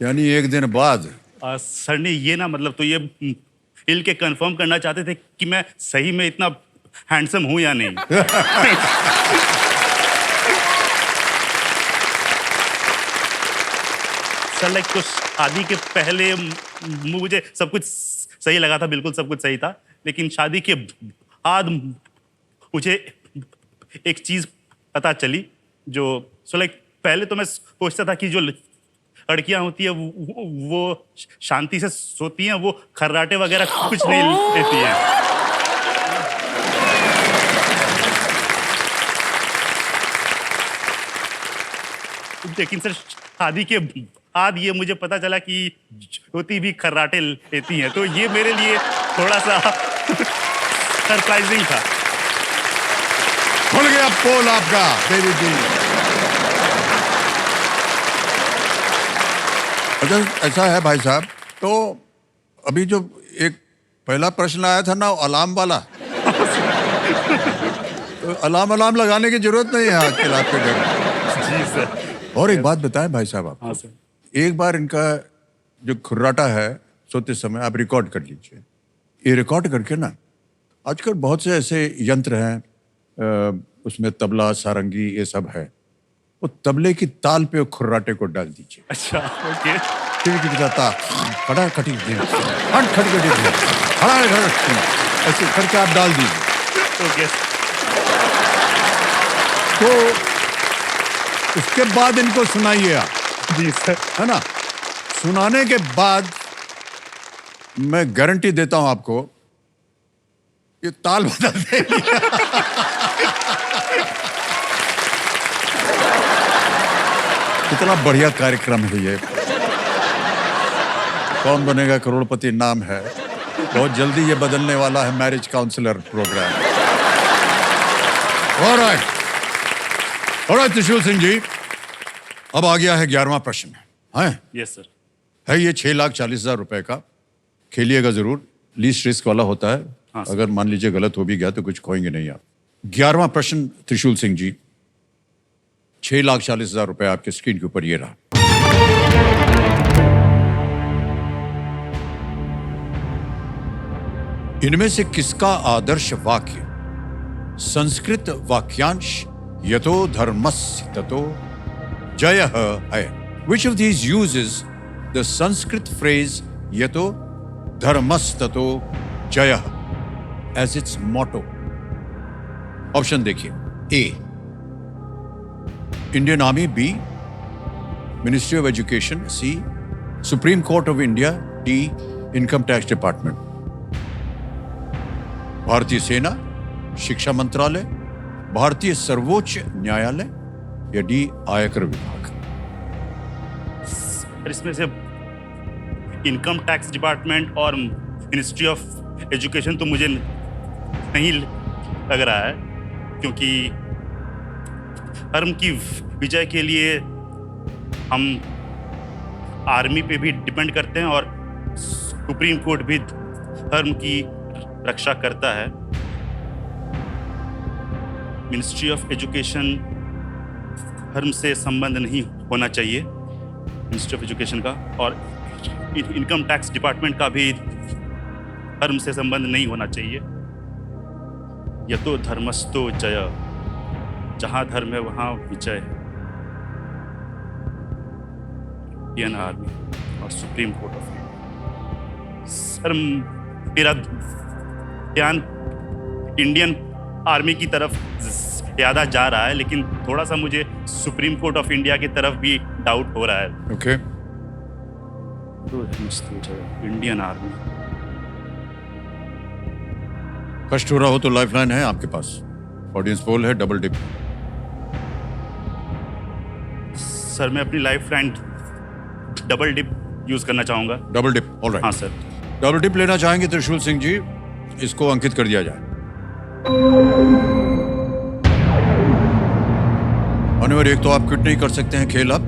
यानी एक दिन बाद? सर ने ये ना मतलब तो ये हिल के कंफर्म करना चाहते थे कि मैं सही में इतना हैंडसम हूं या नहीं. सर लाइक तो शादी के पहले मुझे सब कुछ सही लगा था, बिल्कुल सब कुछ सही था. लेकिन शादी के बाद मुझे एक चीज पता चली जो सो लाइक पहले तो मैं सोचता था कि जो लड़कियां होती है वो शांति से सोती हैं, वो खर्राटे वगैरह कुछ नहीं लेती हैं. लेकिन सर शादी के बाद ये मुझे पता चला कि ज्योति भी खर्राटे लेती हैं, तो ये मेरे लिए थोड़ा सा सरप्राइजिंग था. खुल गया पोल आपका देवी जी. अच्छा ऐसा है भाई साहब, तो अभी जो एक पहला प्रश्न आया था ना अलार्म वाला, तो अलार्म लगाने की जरूरत नहीं है आजकल आपके घर में. जी सर. और एक बात बताएं भाई साहब आप. हाँ सर. एक बार इनका जो खुर्राटा है सोते समय आप रिकॉर्ड कर लीजिए. ये रिकॉर्ड करके ना, आजकल बहुत से ऐसे यंत्र हैं, उसमें तबला सारंगी ये सब है, वो तबले की ताल पे खुर्राटे को डाल दीजिए. अच्छा ओके. खड़ा खटी ऐसे करके आप डाल दीजिए. ओके. तो उसके बाद इनको सुनाइए आप. जी सर. है ना. सुनाने के बाद मैं गारंटी देता हूं आपको ये ताल बदल देगी. कितना बढ़िया कार्यक्रम है ये. कौन बनेगा करोड़पति नाम है. बहुत जल्दी ये बदलने वाला है मैरिज काउंसलर प्रोग्राम. ऑलराइट त्रिशूल सिंह जी, अब आ गया है 11वां प्रश्न. है यस सर. है ये 6,40,000 रुपए का. खेलिएगा जरूर. लीस्ट रिस्क वाला होता है. हाँ, अगर मान लीजिए गलत हो भी गया तो कुछ खोएंगे नहीं आप. 11वां प्रश्न त्रिशूल सिंह जी, 6,40,000 रुपए आपके स्क्रीन के ऊपर ये रहा. इनमें से किसका आदर्श वाक्य संस्कृत वाक्यांश यतो धर्मस्य ततो जयः है? Which of these uses the Sanskrit phrase यतो धर्मस्ततो जयः एज इट्स मोटो। ऑप्शन देखिए, A Indian army, B ministry of education, C supreme court of India, D income tax department. भारतीय सेना, शिक्षा मंत्रालय, भारतीय सर्वोच्च न्यायालय या डी आयकर विभाग। सर इसमें से इनकम टैक्स डिपार्टमेंट और मिनिस्ट्री ऑफ एजुकेशन तो मुझे नहीं लग रहा है, क्योंकि धर्म की विजय के लिए हम आर्मी पे भी डिपेंड करते हैं और सुप्रीम कोर्ट भी धर्म की रक्षा करता है। मिनिस्ट्री ऑफ एजुकेशन धर्म से संबंध नहीं होना चाहिए, मिनिस्ट्री ऑफ एजुकेशन का, और इनकम टैक्स डिपार्टमेंट का भी धर्म से संबंध नहीं होना चाहिए। यतो धर्मस्तो जय, जहां धर्म है वहां विजय है। इंडियन आर्मी और supreme court of India. Sir मेरा ध्यान इंडियन आर्मी की तरफ ज़्यादा जा रहा है, लेकिन थोड़ा सा मुझे सुप्रीम कोर्ट ऑफ इंडिया की तरफ भी डाउट हो रहा है। Okay, Indian army. कष्ट हो रहा हो तो लाइफलाइन है आपके पास, ऑडियंस पोल है, डबल डिप। सर मैं अपनी life line double dip use करना चाहूंगा। Double dip, alright. हाँ सर। डबल डिप लेना चाहेंगे त्रिशूल सिंह जी, इसको अंकित कर दिया जाए। अनिवार्य, एक तो आप क्विट नहीं कर सकते हैं खेल अब,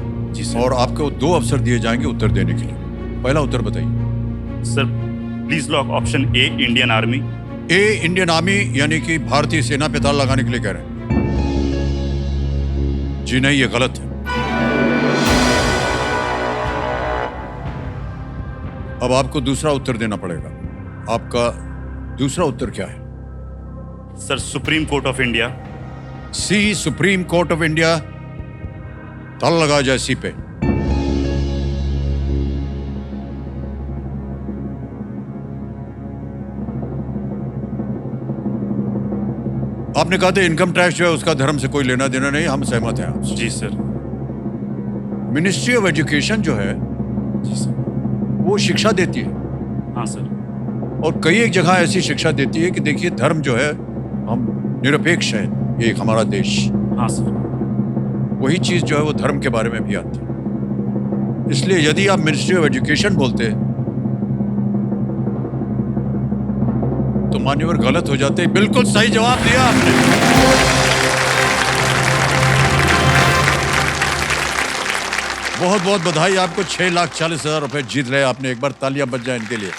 और आपको 2 अवसर दिए जाएंगे उत्तर देने के लिए। पहला उत्तर बताइए sir please lock option A, Indian army. A Indian army, यानी कि भारतीय सेना पे ताला लगाने के लिए कह रहे हैं? जी नहीं, ये गलत है। अब आपको दूसरा उत्तर देना पड़ेगा। आपका दूसरा उत्तर क्या है? Sir supreme court of India. C supreme court of India, ताला लगा जाए सी पे। आपने कहा था इनकम टैक्स जो है उसका धर्म से कोई लेना देना नहीं, हम सहमत हैं आपसे। जी सर। मिनिस्ट्री ऑफ एजुकेशन जो है जी सर। वो शिक्षा देती है, हाँ सर। और कई एक जगह ऐसी शिक्षा देती है कि देखिए धर्म जो है, हम निरपेक्ष है, ये एक हमारा देश। हाँ सर। वही चीज जो है वो धर्म के बारे में भी आती है। इसलिए यदि आप मिनिस्ट्री ऑफ एजुकेशन बोलते तो मान्यवर गलत हो जाते। बिल्कुल सही जवाब दिया आपने। बहुत बहुत बधाई आपको, 6,40,000 रुपए जीत रहे आपने। एक बार तालियां बज जाए इनके लिए।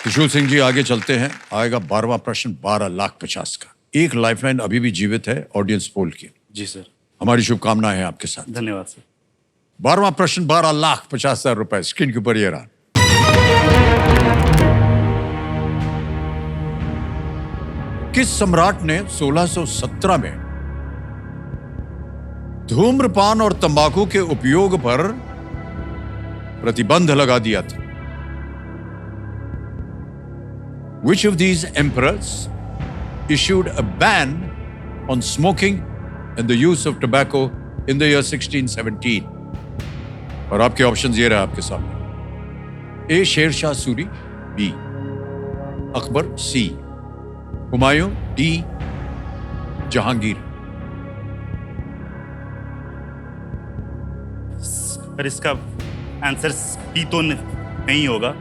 त्रिशूल सिंह जी आगे चलते हैं। आएगा 12वां प्रश्न, 12,50,000 का। एक लाइफलाइन अभी भी जीवित है ऑडियंस पोल की। जी सर। हमारी शुभकामनाएं हैं आपके साथ। धन्यवाद सर। 12वां प्रश्न, 12,50,000 रुपए स्क्रीन के ऊपर ये रहा। किस सम्राट ने 1617 में धूम्रपान और तंबाकू के उपयोग पर प्रतिबंध लगा दिया था? Which of these emperors issued a ban on smoking and the use of tobacco in the year 1617? और आपके ऑप्शंस ये रहे आपके सामने। A Sher Shah Suri, B Akbar, C Humayun, D Jahangir. Sir इसका आंसर सी तो नहीं होगा।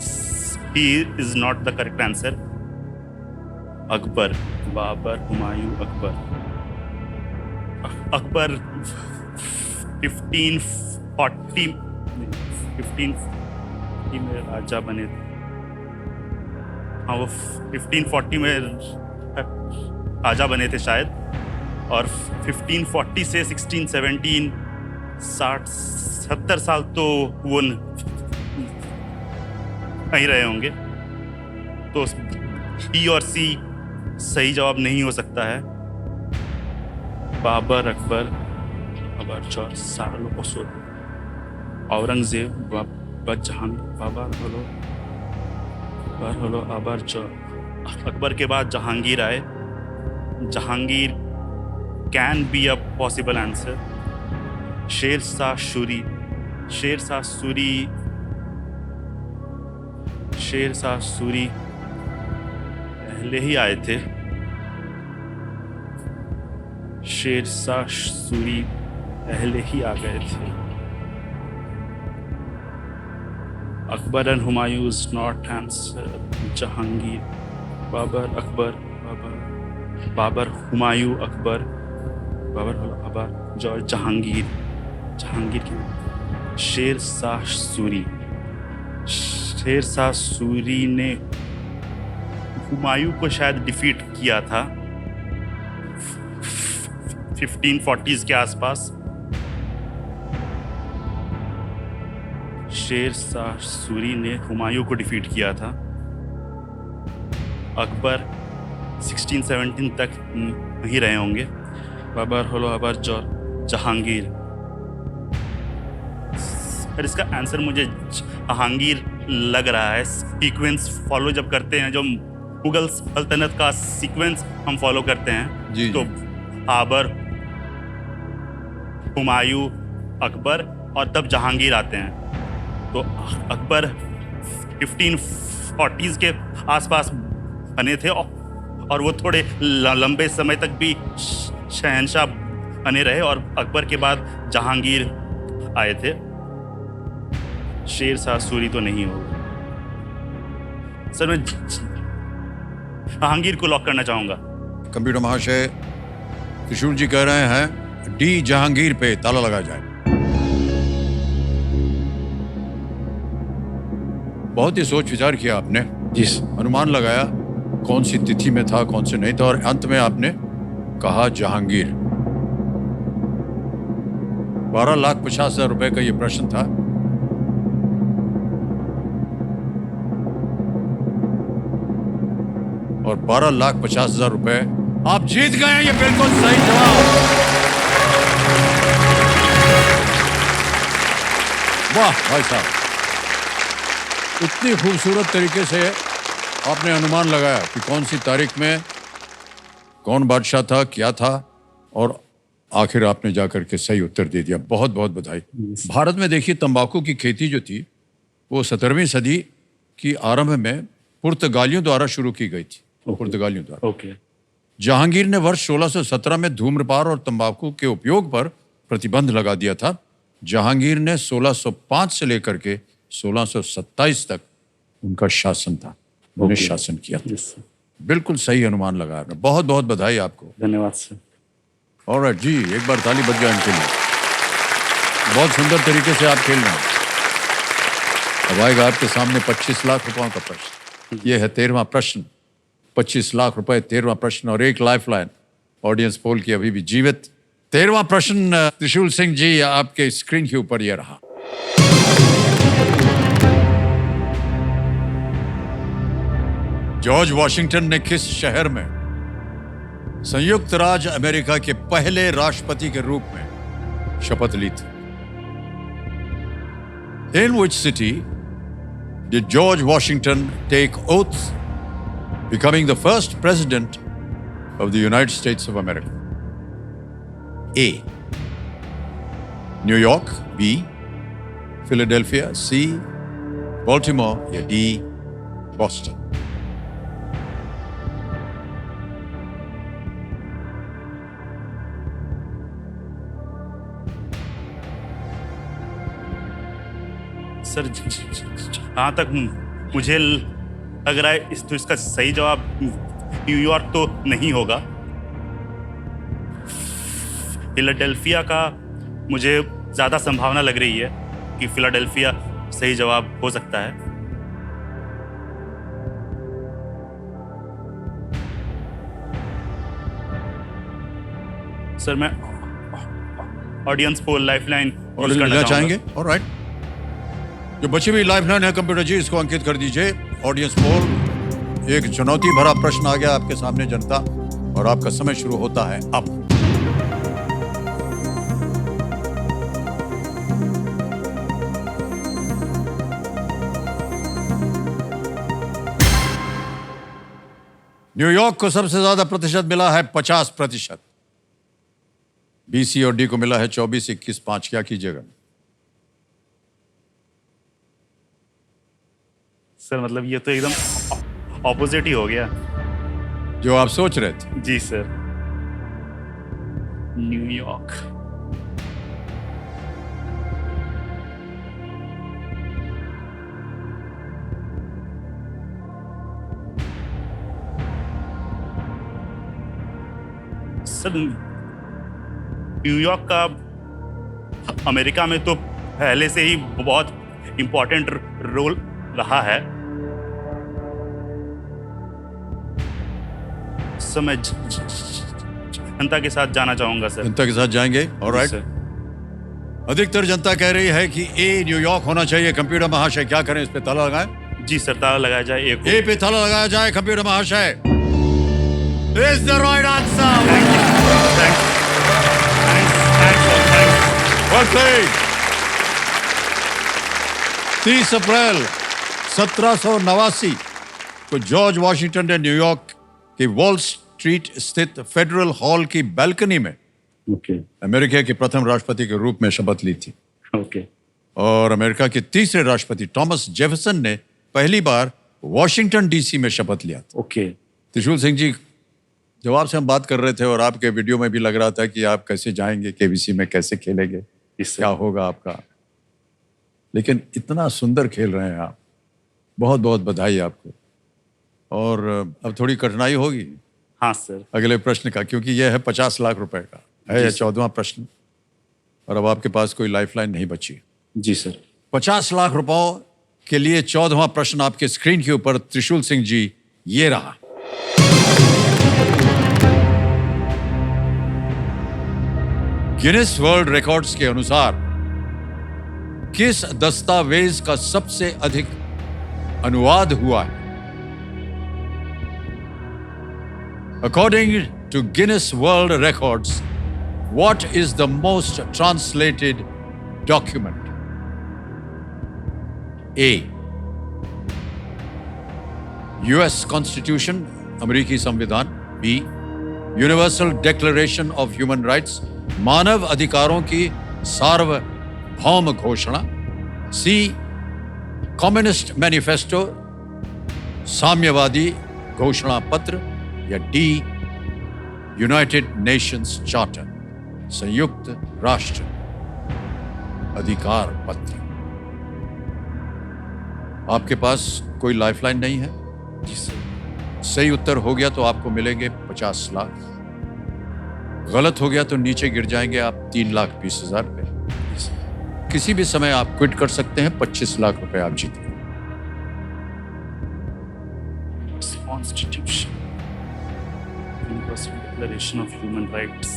C is not the correct answer. Akbar, Babar, Humayun, Akbar. Akbar 1540 में राजा बने थे। हाँ वो 1540 में राजा बने थे शायद, और 1540 से 1617 60-70 साल तो वो नहीं रहे होंगे। तो बी और सी सही जवाब नहीं हो सकता है। बाबर, अकबर, अकबर 4 सालों को औरंगजेब बाबर जहांगीर बाबर हलो अकबर अकबर के बाद जहांगीर आए। Jahangir can be a possible answer. Sher Shah Suri पहले ही आए थे। शेर शाह सूरी पहले ही आ गए थे। Akbar and Humayun is not answer. Jahangir Babur Humayun Akbar Jahangir की शेर शाह सूरी ने हुमायूं को शायद डिफीट किया था 1540s के आसपास। शेर शाह सूरी ने हुमायूं को डिफीट किया था। अकबर 1617 तक नहीं रहे होंगे। बाबर हलो अकबर जहांगीर। सर इसका आंसर मुझे जहांगीर लग रहा है। सीक्वेंस फॉलो जब करते हैं, जो मुगल सल्तनत का सीक्वेंस हम फॉलो करते हैं, जी, तो बाबर हुमायूं अकबर और तब जहांगीर आते हैं। तो अकबर 1540s के आसपास बने थे और वो थोड़े लंबे समय तक भी शहंशाह बने रहे और अकबर के बाद जहांगीर आए थे। शेर शाह सूरी तो नहीं होगा। सर मैं जहांगीर को लॉक करना चाहूंगा। कंप्यूटर महाशय त्रिशूल जी कह रहे हैं डी जहांगीर पे ताला लगा जाए। बहुत ही सोच विचार किया आपने, जिस अनुमान लगाया कौन सी तिथि में था, कौन से नहीं था, और अंत में आपने कहा जहांगीर। 12,50,000 रुपए का ये प्रश्न था। और 12,50,000 रुपए आप जीत गए हैं। ये बिल्कुल सही जवाब। वाह भाई साहब, इतनी खूबसूरत तरीके से आपने अनुमान लगाया कि कौन सी तारीख में कौन बादशाह था, क्या था, और आखिर आपने जाकर के सही उत्तर दे दिया। बहुत बहुत बधाई। भारत में देखिए तंबाकू की खेती जो थी वो 17वीं सदी की आरंभ में पुर्तगालियों द्वारा शुरू की गई थी। पुर्तगालियों द्वारा। ओके। जहांगीर ने वर्ष 1617 में धूम्रपान और तंबाकू के उपयोग पर प्रतिबंध लगा दिया था। जहांगीर ने 1605 से लेकर के 1627 तक उनका शासन था, उन्होंने शासन किया था। बिल्कुल सही अनुमान लगाया आपने। बहुत बहुत बधाई आपको। धन्यवाद सर। ऑलराइट जी, एक बार ताली बज जाए इनके लिए। बहुत सुंदर तरीके से आप खेल रहे हैं। अब आएगा आपके सामने 25 लाख रुपयों का प्रश्न। ये है 13वां प्रश्न। 25 लाख रुपए, 13वां प्रश्न और एक लाइफलाइन ऑडियंस पोल की अभी भी जीवित। 13वां प्रश्न त्रिशूल सिंह जी आपके स्क्रीन के ऊपर ये रहा। जॉर्ज वॉशिंगटन ने किस शहर में संयुक्त राज्य अमेरिका के पहले राष्ट्रपति के रूप में शपथ ली थी? In which city did George Washington take oath, becoming the first president of the United States of America? A. New York. B. Philadelphia. C. Baltimore. या D. Boston. सर जहाँ तक मुझे लग रहा है तो इसका सही जवाब न्यूयॉर्क तो नहीं होगा। फिलाडेल्फिया का मुझे ज़्यादा संभावना लग रही है कि फिलाडेल्फिया सही जवाब हो सकता है। सर मैं ऑडियंस पोल लाइफलाइन यूज करना चाहेंगे। ऑलराइट, जो बची हुई लाइफलाइन है कंप्यूटर जी, इसको अंकित कर दीजिए। ऑडियंस पोल, एक चुनौती भरा प्रश्न आ गया आपके सामने जनता, और आपका समय शुरू होता है अब। न्यूयॉर्क को सबसे ज्यादा प्रतिशत मिला है 50%। बीसी और डी को मिला है 24, 21, 5। क्या कीजिएगा? सर मतलब ये तो एकदम ऑपोजिट ही हो गया। जो आप सोच रहे थे। जी सर। न्यूयॉर्क। सर न्यूयॉर्क का अमेरिका में तो पहले से ही बहुत इंपॉर्टेंट रोल रहा है। सर मैं जनता के साथ जाना चाहूंगा सर। जनता के साथ जाएंगे? ऑलराइट। सर अधिकतर जनता कह रही है कि ए न्यूयॉर्क होना चाहिए। कंप्यूटर महाशय क्या करें, इस पे ताला लगाएं? जी सर, ताला लगाया जाए एक ए पे ताला लगाया जाए। कंप्यूटर महाशय, is the right answer. Well played. 30 अप्रैल 1789 को जॉर्ज वॉशिंगटन ने न्यूयॉर्क की वॉल स्ट्रीट स्थित फेडरल हॉल की बालकनी में ओके अमेरिका के प्रथम राष्ट्रपति के रूप में शपथ ली थी। ओके। और अमेरिका के तीसरे राष्ट्रपति थॉमस जेफरसन ने पहली बार वॉशिंगटन डीसी में शपथ लिया था। ओके। त्रिशूल सिंह जी, जब आपसे हम बात कर रहे थे और आपके वीडियो में भी लग रहा था कि आप कैसे जाएंगे केबीसी में, कैसे खेलेंगे, क्या होगा आपका, लेकिन इतना सुंदर खेल रहे हैं आप। बहुत बहुत बधाई आपको। और अब थोड़ी कठिनाई होगी हाँ सर। अगले प्रश्न का, क्योंकि यह है 50 लाख रुपए का है, यह 14वां प्रश्न। और अब आपके पास कोई लाइफलाइन नहीं बची। जी सर। 50 लाख रुपयों के लिए 14वां प्रश्न आपके स्क्रीन के ऊपर। त्रिशूल सिंह जी, ये रहा। गिनेस वर्ल्ड रिकॉर्ड्स के अनुसार किस दस्तावेज का सबसे अधिक अनुवाद हुआ है? According to Guinness World Records, what is the most translated document? A. US Constitution, अमेरिकी संविधान। B. Universal Declaration of Human Rights, मानव अधिकारों की सार्वभौम घोषणा। C. Communist Manifesto, साम्यवादी घोषणा पत्र। या डी. यूनाइटेड नेशंस चार्टर, संयुक्त राष्ट्र अधिकार पत्र। आपके पास कोई लाइफलाइन नहीं है? सही उत्तर हो गया तो आपको मिलेंगे 50 लाख। गलत हो गया तो नीचे गिर जाएंगे आप 3,20,000 रुपए। किसी भी समय आप क्विट कर सकते हैं। 25 लाख रुपए आप जीते। Constitution, universal declaration of human rights.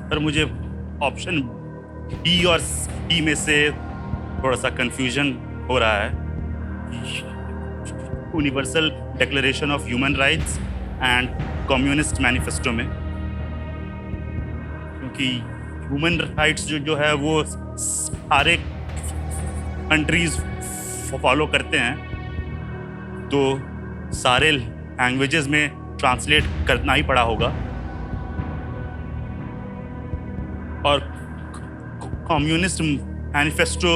पर मुझे ऑप्शन बी और सी में से थोड़ा सा कंफ्यूजन हो रहा है। Universal declaration of human rights and communist manifesto में, क्योंकि ह्यूमन राइट्स जो है वो सारे कंट्रीज फॉलो करते हैं, तो सारे लैंग्वेजेस में ट्रांसलेट करना ही पड़ा होगा। और कम्युनिस्ट मैनिफेस्टो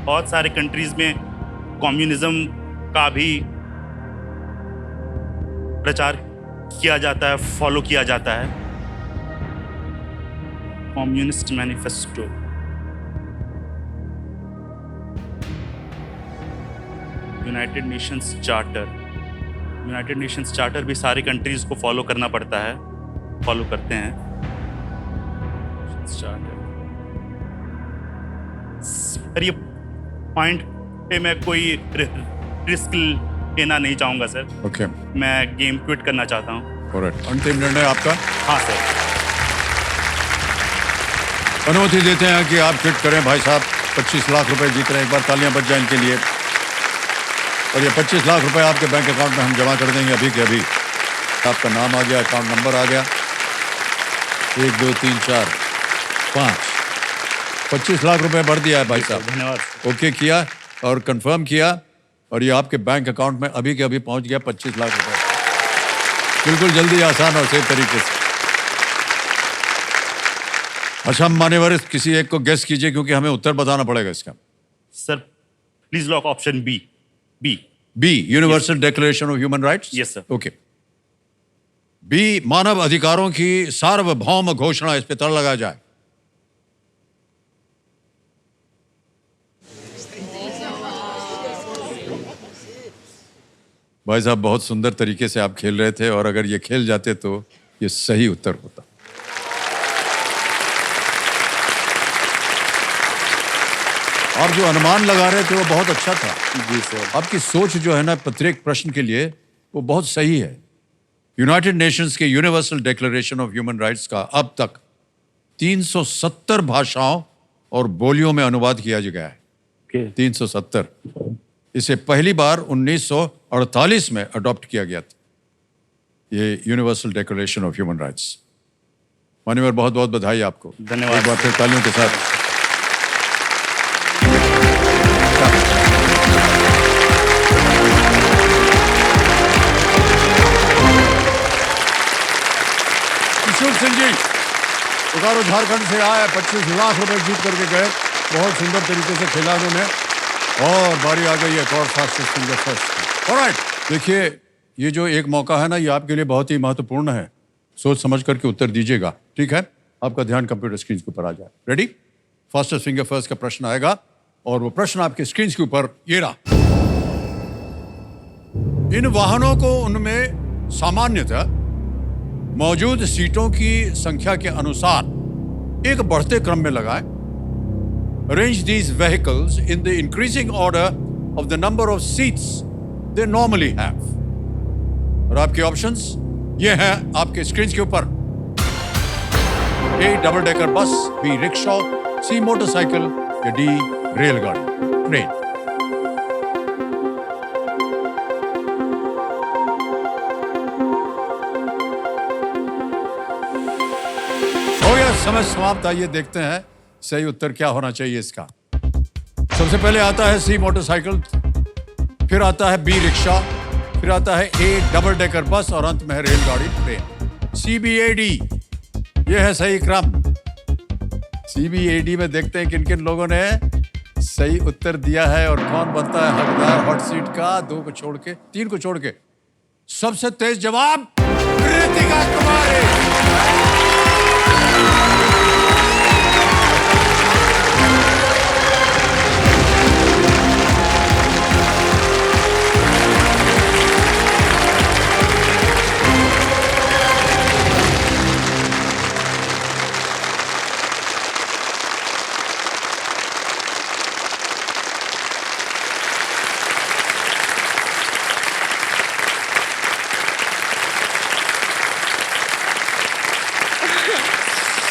बहुत सारे कंट्रीज में कम्युनिज्म का भी प्रचार किया जाता है, फॉलो किया जाता है। Communist manifesto, United Nations charter. United Nations charter भी सारी कंट्रीज को फॉलो करना पड़ता है, फॉलो करते हैं। चार्टर सर, ये पॉइंट पे मैं कोई रिस्क लेना नहीं चाहूंगा सर। ओके। मैं गेम क्विट करना चाहता हूँ। करेक्ट। अंतिम निर्णय आपका? हाँ सर। अनुमति देते हैं कि आप क्विट करें भाई साहब। 25 लाख रुपए जीत रहे हैं। एक बार तालियां बज जाएं इनके लिए। और ये 25 लाख रुपए आपके बैंक अकाउंट में हम जमा कर देंगे अभी के अभी। आपका नाम आ गया, अकाउंट नंबर आ गया। 1 2 3 4 5 25 लाख रुपए भर दिया है भाई साहब। धन्यवाद। ओके किया और कंफर्म किया और ये आपके बैंक अकाउंट में अभी के अभी पहुंच गया 25 लाख रुपए। बिल्कुल जल्दी, आसान और सही तरीके से। अच्छा मान्यवर, किसी एक को गेस कीजिए क्योंकि हमें उत्तर बताना पड़ेगा इसका। Sir please lock option B. B, universal declaration of human rights. Yes, sir. Okay. B, मानव अधिकारों की सार्वभौम घोषणा, इस पे ताला लगाया जाए। भाई साहब बहुत सुंदर तरीके से आप खेल रहे थे और अगर ये खेल जाते तो ये सही उत्तर होता। और जो अनुमान लगा रहे थे वो बहुत अच्छा था। जी सर। आपकी सोच जो है ना प्रत्येक प्रश्न के लिए वो बहुत सही है। यूनाइटेड नेशंस के universal declaration of human rights का अब तक 370 भाषाओं और बोलियों में अनुवाद किया गया है। 370। इसे पहली बार 1948 में अडॉप्ट किया गया था, ये universal declaration of human rights. मान्यवर बहुत बहुत बधाई आपको। धन्यवाद। एक बार फिर तालियों के साथ। किशोर सिंह जी बोकारो झारखंड से आए, 25 लाख रुपए जीत करके गए। बहुत सुंदर तरीके से खेला उन्होंने और बारी आ गई एक और फास्टेस्ट फिंगर फर्स्ट। ऑलराइट, देखिए ये जो एक मौका है ना ये आपके लिए बहुत ही महत्वपूर्ण है। सोच समझ करके उत्तर दीजिएगा, ठीक है? आपका ध्यान कंप्यूटर स्क्रीन के ऊपर आ जाए। रेडी? फास्टेस्ट फिंगर फर्स्ट का प्रश्न आएगा और वो प्रश्न आपके स्क्रीन के ऊपर ये रहा। इन वाहनों को उनमें सामान्यतः मौजूद सीटों की संख्या के अनुसार एक बढ़ते क्रम में लगाएं। Arrange these vehicles in the increasing order of the number of seats they normally have. और आपके ऑप्शंस ये हैं आपके स्क्रीन के ऊपर। A, double decker bus, B, rickshaw, C, motorcycle या D, रेलगाड़ी, ट्रेन। हो गया समय समाप्त। आइए देखते हैं सही उत्तर क्या होना चाहिए इसका। सबसे पहले आता है सी, मोटरसाइकिल, फिर आता है बी, रिक्शा, फिर आता है ए, डबल डेकर बस और अंत में है रेलगाड़ी, ट्रेन। CBAD ये है सही क्रम। CBAD में देखते हैं किन किन लोगों ने सही उत्तर दिया है और कौन बनता है हकदार हॉट सीट का। 2 को छोड़ के, 3 को छोड़ के। सबसे तेज जवाब रितिका कुमारी।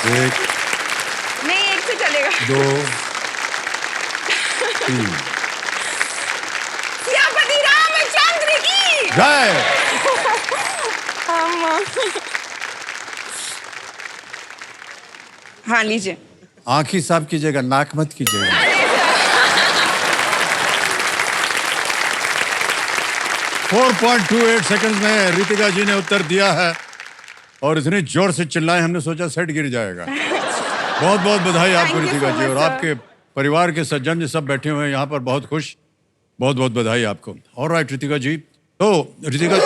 एक, नहीं, एक से चलेगा। 2, 3 सियापति रामचंद्र की जय। हाँ लीजिए। आंख ही साफ कीजिएगा, नाक मत कीजिएगा। फोर 4.28 सेकंड्स में रितिका जी ने उत्तर दिया है और इतनी जोर से चिल्लाए हमने सोचा सेट गिर जाएगा। बहुत बहुत बधाई आपको Thank you Ritika so ji. much, और sir. आपके परिवार के सज्जन जी सब बैठे हुए हैं यहाँ पर, बहुत खुश। बहुत बहुत बधाई आपको। ऑलराइट रितिका जी, तो रितिका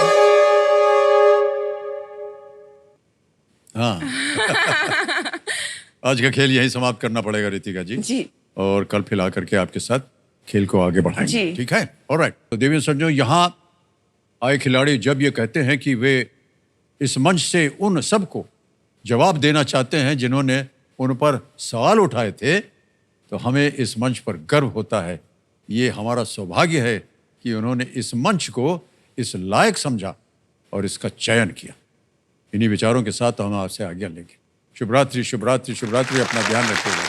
हाँ आज का खेल यही समाप्त करना पड़ेगा रितिका जी। जी। और कल फिर आकर के आपके साथ खेल को आगे बढ़ाएंगे, जी। ठीक है? ऑलराइट, तो देवी सज्जनों, यहाँ आए खिलाड़ी जब ये कहते हैं कि वे इस मंच से उन सबको जवाब देना चाहते हैं जिन्होंने उन पर सवाल उठाए थे, तो हमें इस मंच पर गर्व होता है। ये हमारा सौभाग्य है कि उन्होंने इस मंच को इस लायक समझा और इसका चयन किया। इन्हीं विचारों के साथ हम आपसे आज्ञा लेंगे। शुभ रात्रि, शुभ रात्रि, शुभ रात्रि। अपना ध्यान रखिएगा।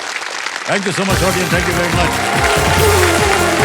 Thank you so much audience, thank you very much.